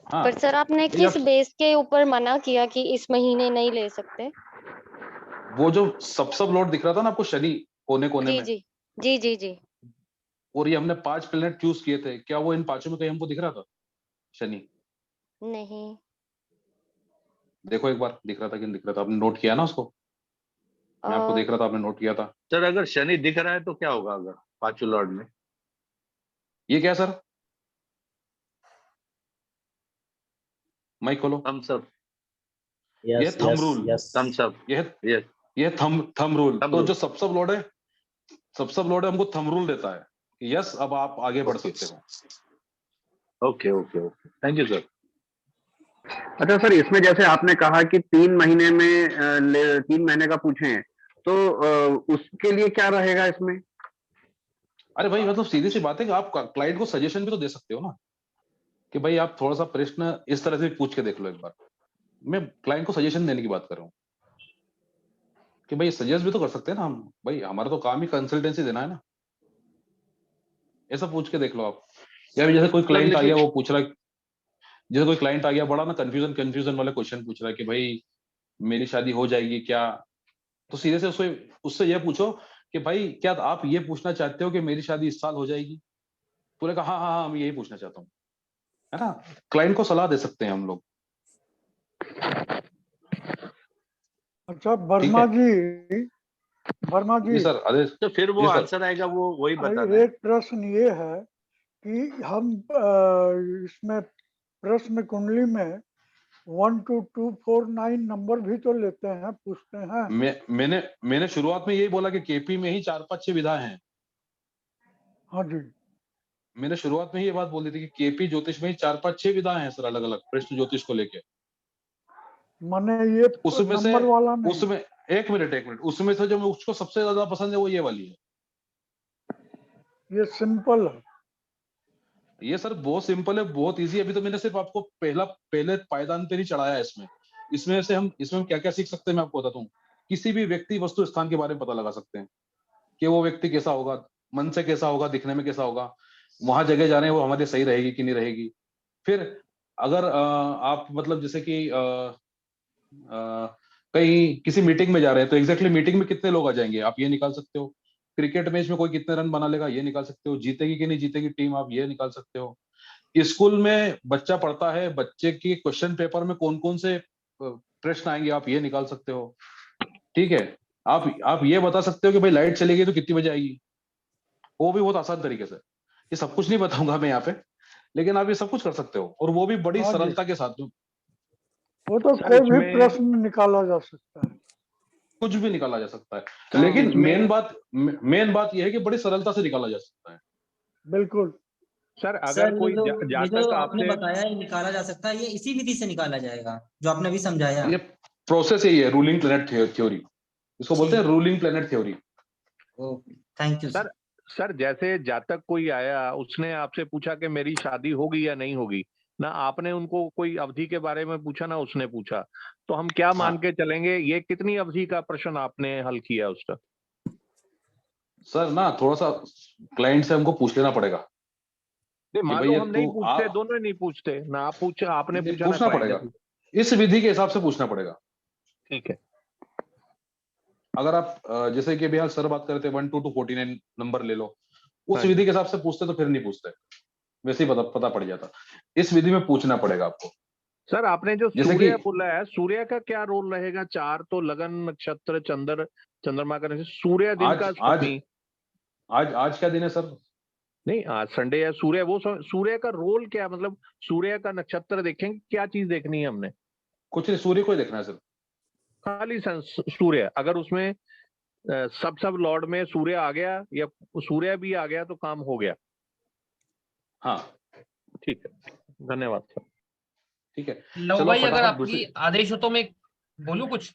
हाँ, पर सर आपने भाई किस बेस के ऊपर मना किया कि इस महीने नहीं ले सकते? वो जो सब लॉट दिख रहा था ना आपको शनि कोने कोने जी में, जी जी जी जी। और ये हमने 5 प्लेनेट चूज किए थे, क्या वो इन 5 में कहीं हमको दिख रहा था शनि? नहीं। देखो एक बार दिख रहा था कि नहीं दिख रहा था, आपने नोट किया ना उसको? मैं आपको देख रहा था, आपने नोट किया था। सर अगर शनि दिख रहा है तो क्या होगा अगर 5 लॉर्ड में? ये क्या सर? माइक खोलो। Thumbs up. ये thumb rule, thumbs up. Yes. ये थंब रूल। तो जो सब लॉर्ड है, सब लॉर्ड हमको थंब रूल देता है कि यस अब आप आगे बढ़ सकते हो। Okay okay okay, thank you sir. अच्छा सर, इसमें जैसे आपने कहा कि 3 महीने में 3 महीने का पूछें, तो उसके लिए क्या रहेगा इसमें? अरे भाई मतलब सीधी सी बात है कि आप क्लाइंट को सजेशन भी तो दे सकते हो ना, कि भाई आप थोड़ा सा प्रश्न इस तरह से भी पूछ के देख लो एक बार। मैं क्लाइंट को सजेशन देने की बात कर रहा हूँ कि भाई सजेस्ट भी तो कर सकते हैं ना हम, भाई हमारा तो काम ही कंसल्टेंसी देना है ना। ऐसा पूछ के देख लो आप। या जैसे कोई क्लाइंट आ गया, वो पूछ रहा है, जैसे कोई क्लाइंट आ गया बड़ा ना कंफ्यूजन वाले क्वेश्चन पूछ रहा है कि भाई मेरी शादी हो जाएगी क्या, तो सीधे से उससे ये पूछो कि भाई क्या आप ये पूछना चाहते हो कि मेरी शादी इस साल हो जाएगी? तूने कहा हाँ हाँ हाँ मैं यही पूछना चाहता हूँ, है ना। क्लाइंट को सलाह दे सकते हैं हम लोग। अच्छा वर्मा जी सर आदेश। तो फिर वो आंसर आएगा, वो वही बताना है। एक प्रश्न ये है कि हम इसमें प्रश्न कुंडली में 1 to 249 नंबर भी तो लेते हैं, पूछते हैं। मैंने शुरुआत में यही बोला कि केपी में ही 4-5-6 विधा हैं। हाँ जी, मैंने शुरुआत में ही ये बात बोली थी कि केपी ज्योतिष में ही 4-5-6 विधा हैं सर, अलग अलग प्रश्न ज्योतिष को लेके। माने ये उसमें से नंबर वाला नहीं। उसमें एक मिनट उसमें से जो मुझको सबसे ज्यादा पसंद है वो ये वाली है। ये सिंपल है। ये सर बहुत सिंपल है, बहुत इजी। अभी तो मैंने सिर्फ आपको पहले पायदान पे नहीं चढ़ाया है। इसमें से हम क्या क्या सीख सकते हैं मैं आपको बताता हूँ। किसी भी व्यक्ति वस्तु स्थान के बारे में पता लगा सकते हैं कि वो व्यक्ति कैसा होगा, मन से कैसा होगा, दिखने में कैसा होगा, वहां जगह जा रहे हैं वो हमारे सही रहेगी कि नहीं रहेगी। फिर अगर आप मतलब जैसे कि कहीं किसी मीटिंग में जा रहे हैं तो एग्जैक्टली मीटिंग में कितने लोग आ जाएंगे आप ये निकाल सकते हो। क्रिकेट मैच में कोई कितने रन बना लेगा ये निकाल सकते हो। जीतेगी कि नहीं जीतेगी टीम आप ये निकाल सकते हो। स्कूल में बच्चा पढ़ता है, बच्चे के क्वेश्चन पेपर में कौन कौन से प्रश्न आएंगे आप ये निकाल सकते हो। ठीक है, आप ये बता सकते हो कि भाई लाइट चली गई तो कितनी बजे आएगी, वो भी बहुत आसान तरीके से। ये सब कुछ नहीं बताऊंगा मैं यहाँ पे, लेकिन आप ये सब कुछ कर सकते हो और वो भी बड़ी सरलता के साथ। वो तो कोई भी प्रश्न निकाला जा सकता है, कुछ भी निकाला जा सकता है, लेकिन मेन बात यह है कि बड़ी सरलता से निकाला जा सकता है। बिल्कुल सर अगर कोई ये जो आपने बताया है निकाला जा सकता है, ये इसी विधि से निकाला जाएगा जो आपने अभी समझाया। ये प्रोसेस यही है, रूलिंग प्लैनेट थ्योरी। इसको बोलते हैं ruling planet theory. Okay, thank you sir. Sir जैसे जातक कोई आया, उसने आपसे पूछा कि मेरी शादी होगी या नहीं होगी, ना आपने उनको कोई अवधि के बारे में पूछा ना उसने पूछा, तो हम क्या मान के चलेंगे? ये कितनी अवधि का प्रश्न आपने हल किया उसका? सर ना थोड़ा सा क्लाइंट से हमको पूछ लेना पड़ेगा नहीं, कि मान लो भैया हम तू नहीं पूछते, आप दोनों नहीं पूछते, ना आप पूछा, आपने पूछा ना पूछना क्लाइंट ने पड़ेगा, पूछा। इस विधि के हिसाब से पूछना पड़ेगा। ठीक है। अगर आप जैसे कि अभी सर बात कर रहे थे 1 to 49 नंबर ले लो, उस हाँ जी। विधि के हिसाब से पूछते तो फिर नहीं पूछते, वैसे ही पता पड़ जाता। इस विधि में पूछना पड़ेगा आपको। सर आपने जो जैसे सूर्य कि बोला है, सूर्य का क्या रोल रहेगा? 4 तो लगन, नक्षत्र, चंद्रमा का नक्षत्र, सूर्य दिन आज का आज स्वामी। आज क्या दिन है सर? नहीं, आज संडे है। सूर्य वो सूर्य का रोल क्या, मतलब सूर्य का नक्षत्र देखेंगे, क्या चीज देखनी है हमने? कुछ नहीं, सूर्य को ही देखना है सर। खाली सूर्य, अगर उसमें सब लॉर्ड में सूर्य आ गया या सूर्य भी आ गया तो काम हो गया। हाँ ठीक है, धन्यवाद सर। ठीक है, लव चलो भाई, अगर फटाफट आपकी दूसरी। आदेश हो तो मैं बोलूं कुछ?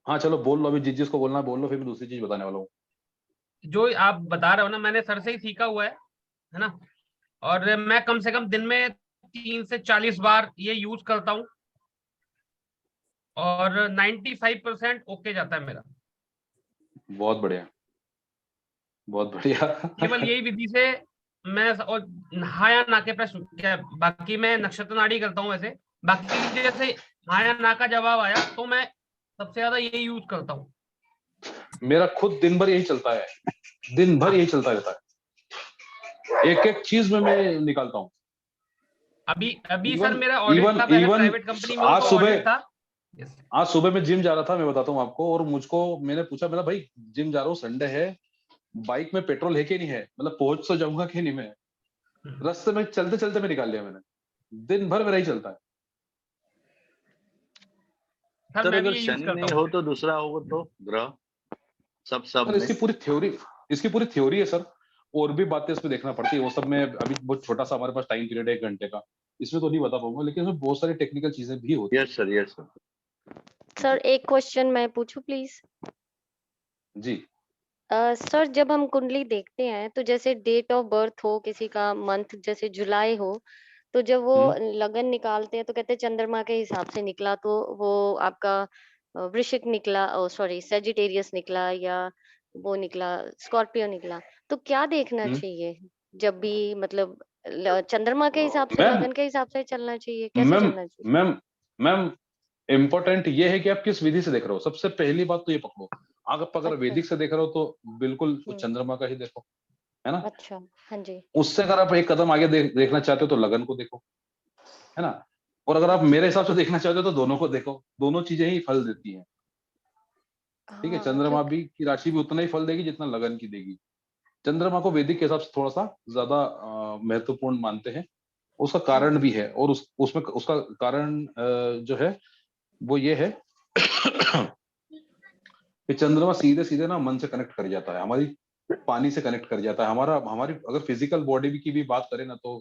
हाँ चलो बोल लो, अभी जिस जिसको बोलना है बोल लो, फिर मैं दूसरी चीज बताने वाला हूँ। जो आप बता रहे हो ना, मैंने सर से ही सीखा हुआ है ना, और मैं कम से कम दिन में 30 से 40 बार ये यूज करता हूँ और 95% ओके जाता है मेरा। बहुत बढ़िया, बहुत बढ़िया। केवल यही विधि से मैं और नहाया ना के प्रश्न क्या, बाकी मैं नक्षत्र नाड़ी करता हूँ वैसे, बाकी जैसे नहाया ना का जवाब आया तो मैं सबसे ज्यादा यही यूज करता हूँ। मेरा खुद दिन भर यही चलता है, दिन भर यही चलता रहता है, एक एक चीज में मैं निकालता हूँ। अभी सर मेरा ऑडिट था, पहले प्राइवेट कंपनी में आज तो सुबह ऑडिट था। आज सुबह मैं जिम जा रहा था, मैं बताता हूँ आपको, और मुझको मैंने पूछा, मेरा भाई जिम जा रहा हूँ, संडे है, बाइक में पेट्रोल है कि नहीं है, मतलब पहुंच तो जाऊंगा कि नहीं मैं, रास्ते में चलते चलते मैं निकाल लिया मैंने। दिन भर मेरा ही चलता है सर। मैं भी अगर ये यूज शनि करता नहीं हूँ। हो तो दूसरा होगा तो ग्रह सब सर। में। इसकी पूरी थ्योरी है सर, और भी बातें इसमें देखना पड़ती है, वो सब में अभी बहुत छोटा सा हमारे पास टाइम पीरियड है 1 घंटे का, इसमें तो नहीं बता पाऊंगा, लेकिन इसमें बहुत सारी टेक्निकल चीजें भी होती है। Yes sir, yes sir. Sir एक क्वेश्चन मैं पूछूं प्लीज? जी सर जब हम कुंडली देखते हैं तो जैसे डेट ऑफ बर्थ हो किसी का, मंथ जैसे जुलाई हो, तो जब वो लगन निकालते हैं तो कहते हैं चंद्रमा के हिसाब से निकला, तो वो आपका वृश्चिक निकला, सॉरी सेजिटेरियस निकला, या वो निकला स्कॉर्पियो निकला, तो क्या देखना चाहिए जब भी, मतलब चंद्रमा के हिसाब से, मैम लगन के हिसाब से चलना चाहिए, कैसे मैम चलना चाहिए? मैम मैम इम्पोर्टेंट ये है कि आप किस विधि से देख रहे हो, सबसे पहली बात तो ये पकड़ो। आप अगर अच्छा। वैदिक से देख रहे हो तो बिल्कुल चंद्रमा का ही देखो, है ना। अच्छा, हाँ जी। उससे अगर आप एक कदम आगे देखना चाहते हो तो लगन को देखो, है ना। और अगर आप मेरे हिसाब से देखना चाहते हो तो दोनों को देखो, दोनों चीजें ही फल देती हैं। ठीक है, हाँ, चंद्रमा क्योंकि भी की राशि भी उतना ही फल देगी जितना लगन की देगी। चंद्रमा को वैदिक के हिसाब से थोड़ा सा ज्यादा महत्वपूर्ण मानते हैं, उसका कारण भी है, और उसमें उसका कारण जो है वो ये है कि चंद्रमा सीधे सीधे ना मन से कनेक्ट कर जाता है, हमारी पानी से कनेक्ट कर जाता है। हमारी अगर फिजिकल बॉडी की भी बात करें ना तो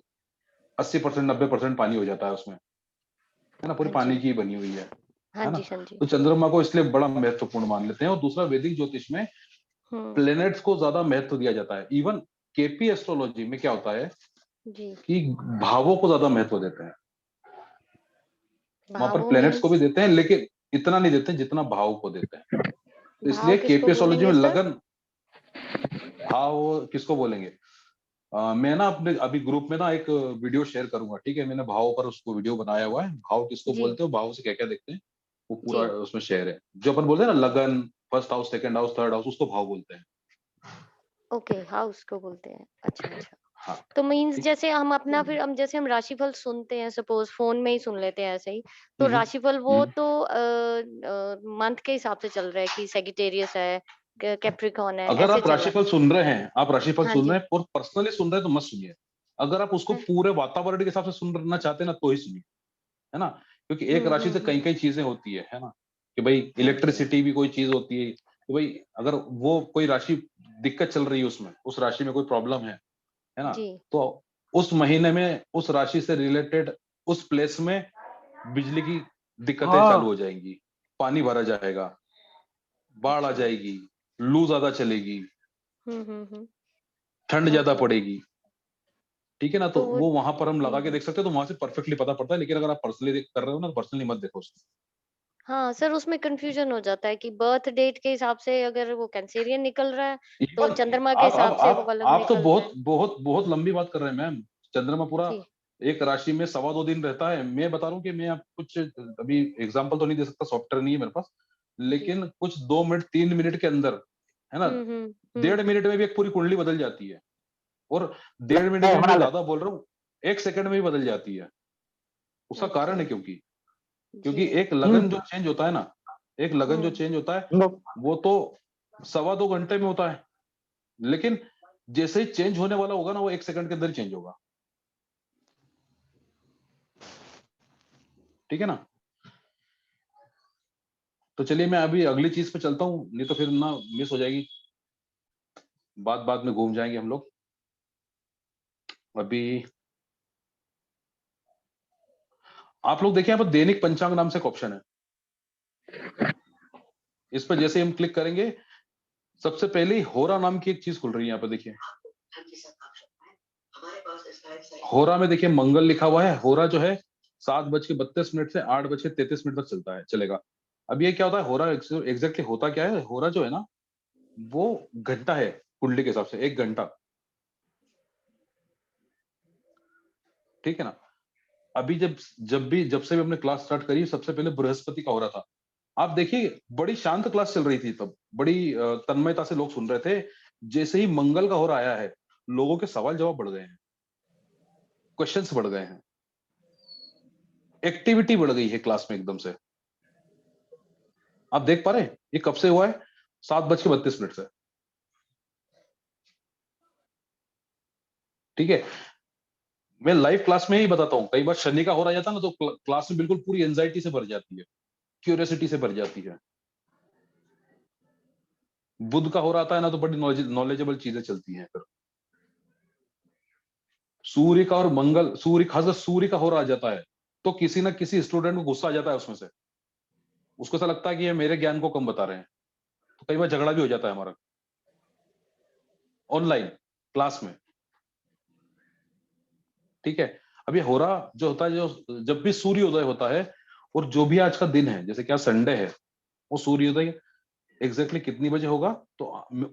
80% 90% पानी हो जाता है उसमें, है ना, पूरी पानी की बनी हुई है ना। तो चंद्रमा को इसलिए बड़ा महत्वपूर्ण मान लेते हैं। और दूसरा, वैदिक ज्योतिष में प्लैनेट्स को ज्यादा महत्व दिया जाता है। इवन केपी एस्ट्रोलॉजी में क्या होता है कि भावों को ज्यादा महत्व देते हैं, वहां पर प्लैनेट्स को भी देते हैं लेकिन इतना नहीं देते जितना भाव को देते हैं। तो इसलिए केपी एस्ट्रोलॉजी में लगन भाव किसको बोलेंगे, मैं ना अपने अभी ग्रुप में ना एक वीडियो शेयर करूंगा, ठीक है। मैंने भाव पर उसको वीडियो बनाया हुआ है, भाव किसको बोलते हो, भाव से क्या क्या देखते हैं, वो पूरा उसमें शेयर है। जो अपन बोलते हैं ना लगन, first house, second house, third house, उसको भाव बोलते हैं। ओके, हाउस को बोलते हैं। अच्छा अच्छा। हाँ। तो मींस जैसे हम अपना, फिर हम जैसे हम राशिफल सुनते हैं, सपोज फोन में ही सुन लेते हैं ऐसे ही, तो राशिफल वो तो मंथ के हिसाब से चल रहा है कि सेजिटेरियस है, कैप्रिकॉर्न है, अगर आप राशिफल सुन रहे हैं, आप राशिफल सुन रहे हैं और पर्सनली सुन रहे हैं तो मत सुनिए। अगर आप उसको पूरे वातावरण के हिसाब से सुनना चाहते हैं ना तो ही सुनिए, है ना। क्योंकि एक राशि से कई कई चीजें होती है ना, कि भाई इलेक्ट्रिसिटी भी कोई चीज होती है, तो भाई अगर वो कोई राशि दिक्कत चल रही है, उसमें उस राशि में कोई प्रॉब्लम है ना, तो उस महीने में उस राशि से रिलेटेड उस प्लेस में बिजली की दिक्कतें चालू हो जाएंगी, पानी भरा जाएगा, बाढ़ आ जाएगी, लू ज्यादा चलेगी, ठंड ज्यादा पड़ेगी, ठीक है ना, तो तो वो वो वहां पर हम लगा के देख सकते हैं, तो वहां से परफेक्टली पता पड़ता है। लेकिन अगर आप पर्सनली कर रहे हो ना, तो पर्सनली मत देखो उसको। हाँ सर, उसमें कंफ्यूजन हो जाता है कि बर्थ डेट के हिसाब से अगर वो कैंसेरियन निकल रहा है तो इवन चंद्रमा के आप हिसाब से वो अलग आप तो निकल रहा बहुत है। बहुत बहुत लंबी बात कर रहे हैं मैम। चंद्रमा पूरा जी एक राशि में 2.25 दिन रहता है। मैं बता रहा हूँ कि मैं आप कुछ अभी एग्जांपल तो नहीं दे सकता, सॉफ्टवेयर नहीं है मेरे पास, जी। लेकिन कुछ 2 मिनट 3 मिनट के अंदर, है ना, 1.5 मिनट में भी एक पूरी कुंडली बदल जाती है। और 1.5 मिनट में मैं ज्यादा बोल रहा हूँ, 1 सेकंड में भी बदल जाती है। उसका कारण है अच्छा क्योंकि जी। एक लगन जो चेंज होता है ना, एक लगन जो चेंज होता है वो तो 2.25 घंटे में होता है, लेकिन जैसे ही चेंज होने वाला होगा ना, वो 1 सेकंड के अंदर चेंज होगा, ठीक है ना। तो चलिए मैं अभी अगली चीज पे चलता हूँ, नहीं तो फिर ना मिस हो जाएगी, बात में घूम जाएंगे हम लोग। अभी आप लोग देखिए, यहाँ पर दैनिक पंचांग नाम से एक ऑप्शन है। इस पर जैसे हम क्लिक करेंगे, सबसे पहले ही होरा नाम की एक चीज खुल रही है। यहाँ पे देखिए, होरा में देखिए मंगल लिखा हुआ है। होरा जो है 7:32 से 8:33 तक चलता है, चलेगा। अब ये क्या होता है, होरा एग्जैक्टली होता क्या है? होरा जो है ना, वो घंटा है कुंडली के हिसाब से, 1 घंटा, ठीक है ना। अभी जब से भी हमने क्लास स्टार्ट करी, सबसे पहले बृहस्पति का हो रहा था। आप देखिए बड़ी शांत क्लास चल रही थी तब, बड़ी तन्मयता से लोग सुन रहे थे। जैसे ही मंगल का हो रहा आया है, लोगों के सवाल जवाब बढ़ गए हैं, क्वेश्चंस बढ़ गए हैं, एक्टिविटी बढ़ गई है क्लास में एकदम से। आप देख पा रहे हैं ये कब से हुआ है? 7:32 से, ठीक है। मैं लाइव क्लास में ही बताता हूँ, कई बार शनि का हो रहा जाता है ना, तो क्लास में बिल्कुल पूरी एंजाइटी से भर जाती है, क्यूरियोसिटी से भर जाती है। बुध का हो रहा था ना, तो बड़ी नॉलेजेबल चीजें चलती हैं। फिर सूर्य का और मंगल, खासकर सूर्य का हो रहा जाता है, तो किसी ना किसी स्टूडेंट को गुस्सा आ जाता है उसमें से। उसको ऐसा लगता है कि ये मेरे ज्ञान को कम बता रहे हैं, तो कई बार झगड़ा भी हो जाता है हमारा ऑनलाइन क्लास में, ठीक है। अब ये हो रहा जो होता है, जो जब भी सूर्योदय होता है, और जो भी आज का दिन है, जैसे क्या संडे है, वो सूर्योदय एग्जैक्टली कितनी बजे होगा? तो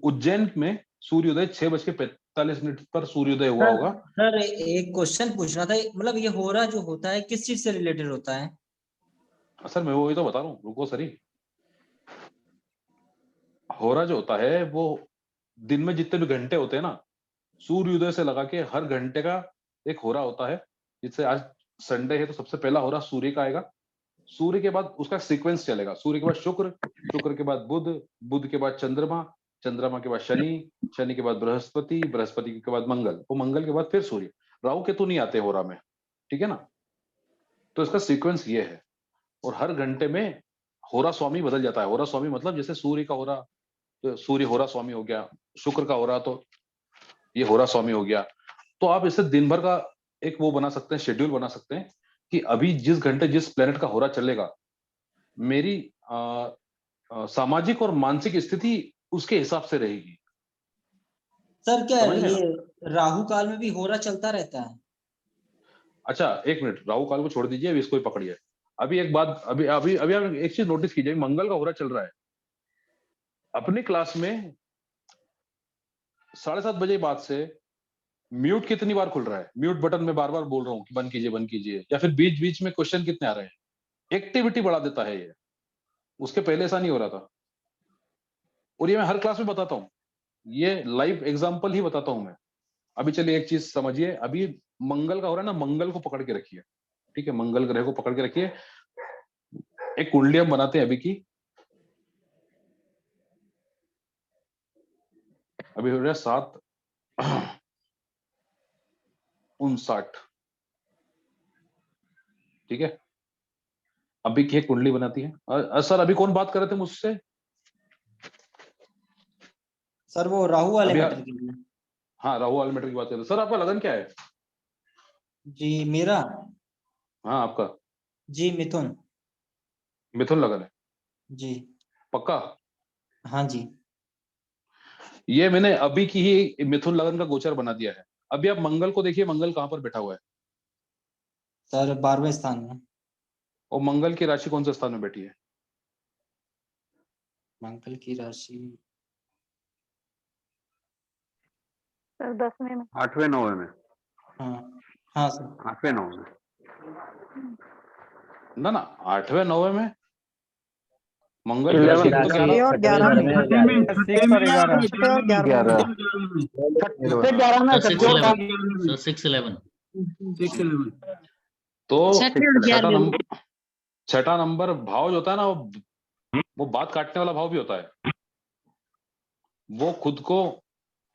उज्जैन में सूर्योदय 6:45 पर सूर्योदय हुआ सर होगा। सर एक क्वेश्चन पूछना था, मतलब ये हो रहा जो होता है किस चीज से रिलेटेड होता है? सर मैं वही तो बता रहा हूँ, रुको सर ही। हो रहा जो होता है वो दिन में जितने भी घंटे होते हैं ना, सूर्योदय से लगा के हर घंटे का एक हो रहा होता है। जिससे आज संडे है तो सबसे पहला हो रहा सूर्य का आएगा, सूर्य के बाद उसका सीक्वेंस चलेगा, सूर्य के बाद शुक्र, शुक्र के बाद बुध, बुध के बाद चंद्रमा, चंद्रमा के बाद शनि, शनि के बाद बृहस्पति, बृहस्पति के बाद मंगल, वो मंगल के बाद फिर सूर्य। राहु केतु नहीं आते होरा में, ठीक है ना। तो इसका सीक्वेंस ये है, और हर घंटे में होरा स्वामी बदल जाता है। होरा स्वामी मतलब जैसे सूर्य का होरा, तो सूर्य होरा स्वामी हो गया, शुक्र का होरा तो ये होरा स्वामी हो गया। तो आप इसे दिन भर का एक वो बना सकते हैं, शेड्यूल बना सकते हैं कि अभी जिस घंटे जिस प्लेनेट का होरा चलेगा, मेरी सामाजिक और मानसिक स्थिति उसके हिसाब से रहेगी। सर क्या समझ रहे हैं ये ना? राहु काल में भी हो रहा चलता रहता है? अच्छा 1 मिनट, राहु काल को छोड़ दीजिए, अभी इसको ही पकड़िए। अभी एक बात, अभी अभी अभी आप एक चीज नोटिस कीजिए, मंगल का होरा चल रहा है। अपनी क्लास में 7:30 बजे बाद से म्यूट कितनी बार खुल रहा है? म्यूट बटन में बार बार बोल रहा हूँ कि बंद कीजिए बंद कीजिए, या फिर बीच बीच में क्वेश्चन कितने आ रहे हैं। एक्टिविटी बढ़ा देता है ये, उसके पहले ऐसा नहीं हो रहा था। और ये मैं हर क्लास में बताता हूँ, ये लाइव एग्जांपल ही बताता हूं मैं। अभी चलिए एक चीज समझिए, अभी मंगल का हो रहा है ना, मंगल को पकड़ के रखिए, ठीक है, मंगल ग्रह को पकड़ के रखिए। एक कुंडली हम बनाते हैं अभी की, अभी हो रहा है 7:59, ठीक है। अभी की एक कुंडली बनाती है। सर अभी कौन बात कर रहे थे मुझसे? सर वो राहु वाले अभी मैटर के लिए। हाँ, राहु वाले मैटर की बात कर रहे थे। सर आपका लगन क्या है? जी मेरा, हाँ आपका? जी मिथुन। मिथुन लगन है? जी पक्का? हाँ जी। ये मैंने अभी की ही मिथुन लगन का गोचर बना दिया है। अभी आप मंगल को देखिए, मंगल कहाँ पर बैठा हुआ है? सर 12वें स्थान में। और मंगल की राशि कौन से स्थान में बैठी है? मंगल की राशि सर 10वें में। 8वें 9वें में। हाँ हाँ सर 8वें 9वें में। ना 8वें 9वें में मंगल की राशि तो 6 और 11 में। 6 और 11 6 और 11 में। 11 में सर 6-11 तो छठे और छठा 11वें। नंबर, छठा नंबर भाव जो होता है ना, वो बात काटने वाला भाव भी होता है, वो खुद को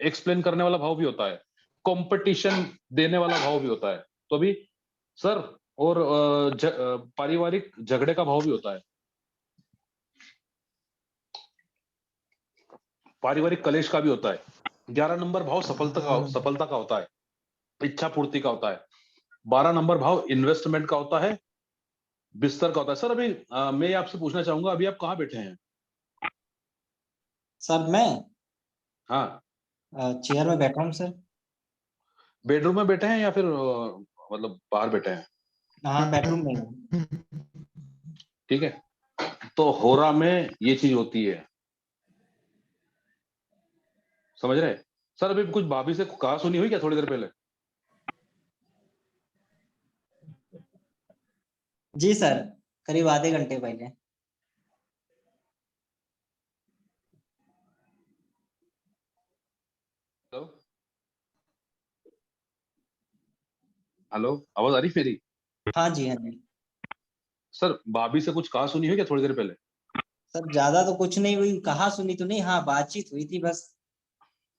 एक्सप्लेन करने वाला भाव भी होता है, कंपटीशन देने वाला भाव भी होता है। तो अभी सर और पारिवारिक झगड़े का भाव भी होता है, पारिवारिक कलेश का भी होता है। 11 नंबर भाव सफलता का होता है, इच्छा पूर्ति का होता है। 12 नंबर भाव इन्वेस्टमेंट का होता है, बिस्तर का होता है। सर अभी मैं आपसे पूछना चाहूंगा, अभी आप कहाँ बैठे हैं? सर मैं हाँ चेयर में बैठा हूँ सर। बेडरूम में बैठे हैं या फिर मतलब बाहर बैठे हैं? हाँ बेडरूम में हूँ। ठीक है, तो होरा में ये चीज होती है, समझ रहे? सर अभी कुछ भाभी से कहा सुनी हुई क्या थोड़ी देर पहले? जी सर, करीब आधे घंटे पहले। हेलो हेलो, आवाज आ रही मेरी? हाँ जी हाँ जी। सर भाभी से कुछ कहा सुनी हुई क्या थोड़ी देर पहले? सर ज्यादा तो कुछ नहीं हुई, कहा सुनी तो नहीं, हाँ बातचीत हुई थी बस।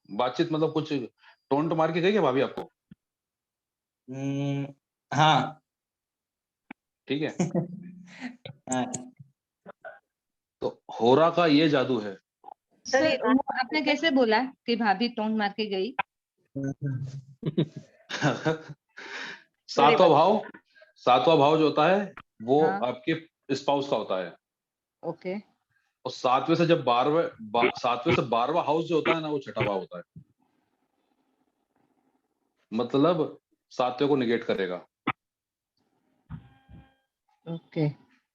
बातचीत मतलब कुछ टोंट मार के गई क्या भाभी आपको? हाँ ठीक है। हाँ। तो होरा का ये जादू है। सर आपने कैसे बोला कि भाभी टोन मार के गई? सातवां भाव जो होता है वो हाँ। आपके स्पाउस का होता है। ओके। और सातवें से 12वां हाउस जो होता है ना, वो छठा भाव होता है, मतलब सातवें को निगेट करेगा। ओके।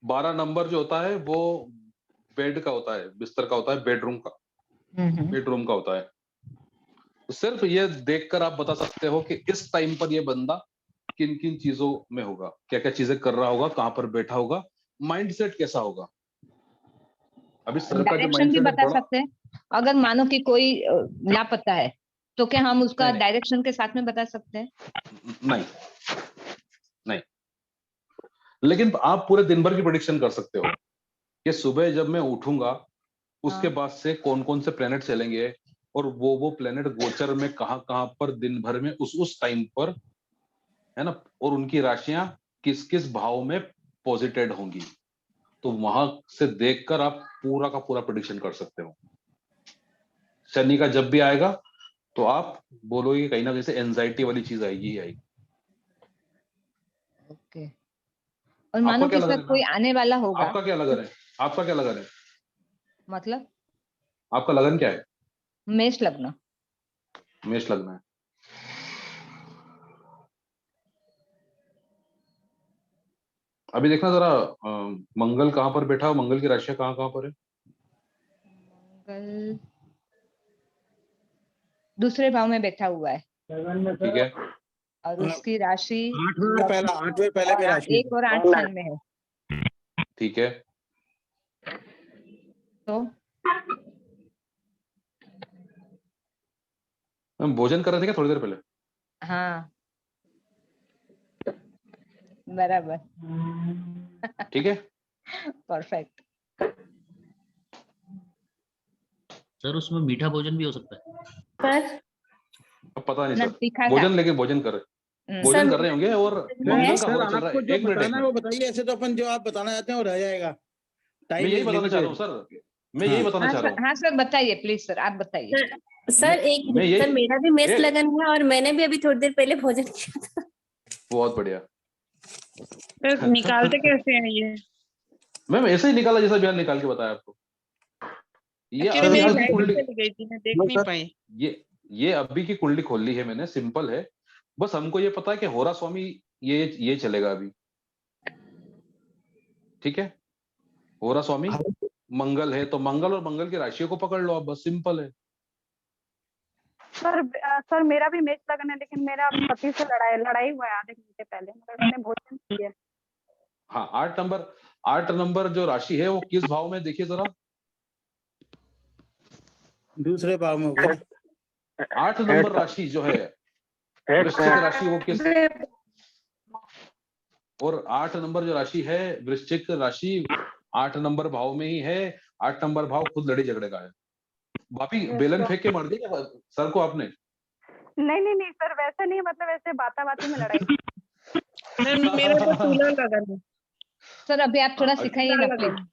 12 नंबर जो होता है वो बेड का होता है, बिस्तर का होता है, बेडरूम का होता है। तो सिर्फ ये देखकर आप बता सकते हो कि इस टाइम पर ये बंदा किन किन चीजों में होगा, क्या क्या चीजें कर रहा होगा, कहां पर बैठा होगा, माइंडसेट कैसा होगा। अभी सर का जो डायरेक्शन भी माइंडसेट बता है सकते हैं, अगर मानो कि कोई लापता है तो क्या हम उसका नहीं। डायरेक्शन के साथ में बता सकते हैं? नहीं, लेकिन आप पूरे दिन भर की प्रेडिक्शन कर सकते हो कि सुबह जब मैं उठूंगा उसके बाद से कौन कौन से प्लेनेट चलेंगे और वो प्लेनेट गोचर में कहां पर दिन भर में उस टाइम पर है ना, और उनकी राशियां किस किस भाव में पॉजिटेड होंगी। तो वहां से देखकर आप पूरा का पूरा प्रेडिक्शन कर सकते हो। शनि का जब भी आएगा तो आप बोलोगे कहीं ना कहीं से एंजाइटी वाली चीज आएगी ही आएगी। ओके। और मानो कि सर कोई आने वाला होगा। आपका क्या लगन है? आपका क्या लगन है? मतलब आपका लगन क्या है? मेष लग्न। मेष लग्न है। अभी देखना जरा मंगल कहां पर बैठा है, मंगल की राशि कहां कहां पर है? मंगल दूसरे भाव में बैठा हुआ है। ठीक है। और उसकी राशि 8वें पहले की राशि 1 और 8 स्थान में है। ठीक है। तो हम भोजन कर रहे थे क्या थोड़ी देर पहले? हाँ बराबर। ठीक है। परफेक्ट। सर उसमें मीठा भोजन भी हो सकता है? सर पता नहीं ना सर, तीखा भोजन लेकिन भोजन कर रहे होंगे। और मंगल का सर होरा चल रहा आपको है। जो एक मिनट बताना है वो बताइए, ऐसे तो अपन जो आप बताना चाहते हैं वो रह जाएगा। मैं यही बताना चाह रहा हूँ सर, मैं यही बताना चाह रहा हूँ। हाँ सर बताइए प्लीज सर, आप बताइए। सर एक सर मेरा भी मेष लगन है और मैंने भी अभी थोड़ी देर पहले भोजन किया था। बहुत बढ़िया। सर निकालते कैसे हैं ये? मैम ऐसे ही निकाला जैसा बयान निकाल के बताया आपको। ये एक्चुअली अभी मेरी की लाइट कुंडली, चली गई थी, मैं देख नहीं पाई। ये अभी की कुंडली खोल ली है मैंने, सिंपल है। बस हमको ये पता है कि होरा स्वामी ये चलेगा अभी, ठीक है। होरा स्वामी मंगल है तो मंगल और मंगल की राशियों को पकड़ लो आप, बस सिंपल है। सर मेरा भी मेष लगन है, लेकिन मेरा पति से लड़ाई हुआ है आधे घंटे पहले, मतलब मैंने भोजन किया। हाँ, 8 नंबर जो राशि है वो किस भाव में, देखिए जरा। दूसरे भाव में हो गया। 8 नंबर राशि जो है वृश्चिक राशि, वो किस, और 8 नंबर जो राशि है वृश्चिक राशि 8 नंबर भाव में ही है। 8 नंबर भाव खुद लड़ाई झगड़े का है। भाभी बेलन फेंक के मार दी क्या सर को आपने? नहीं सर, वैसे नहीं, मतलब ऐसे बाता-बाती में लड़ाई। मेरा तो तुला लगन है। सर अभी आप थोड़ा सिखाइएगा प्लीज।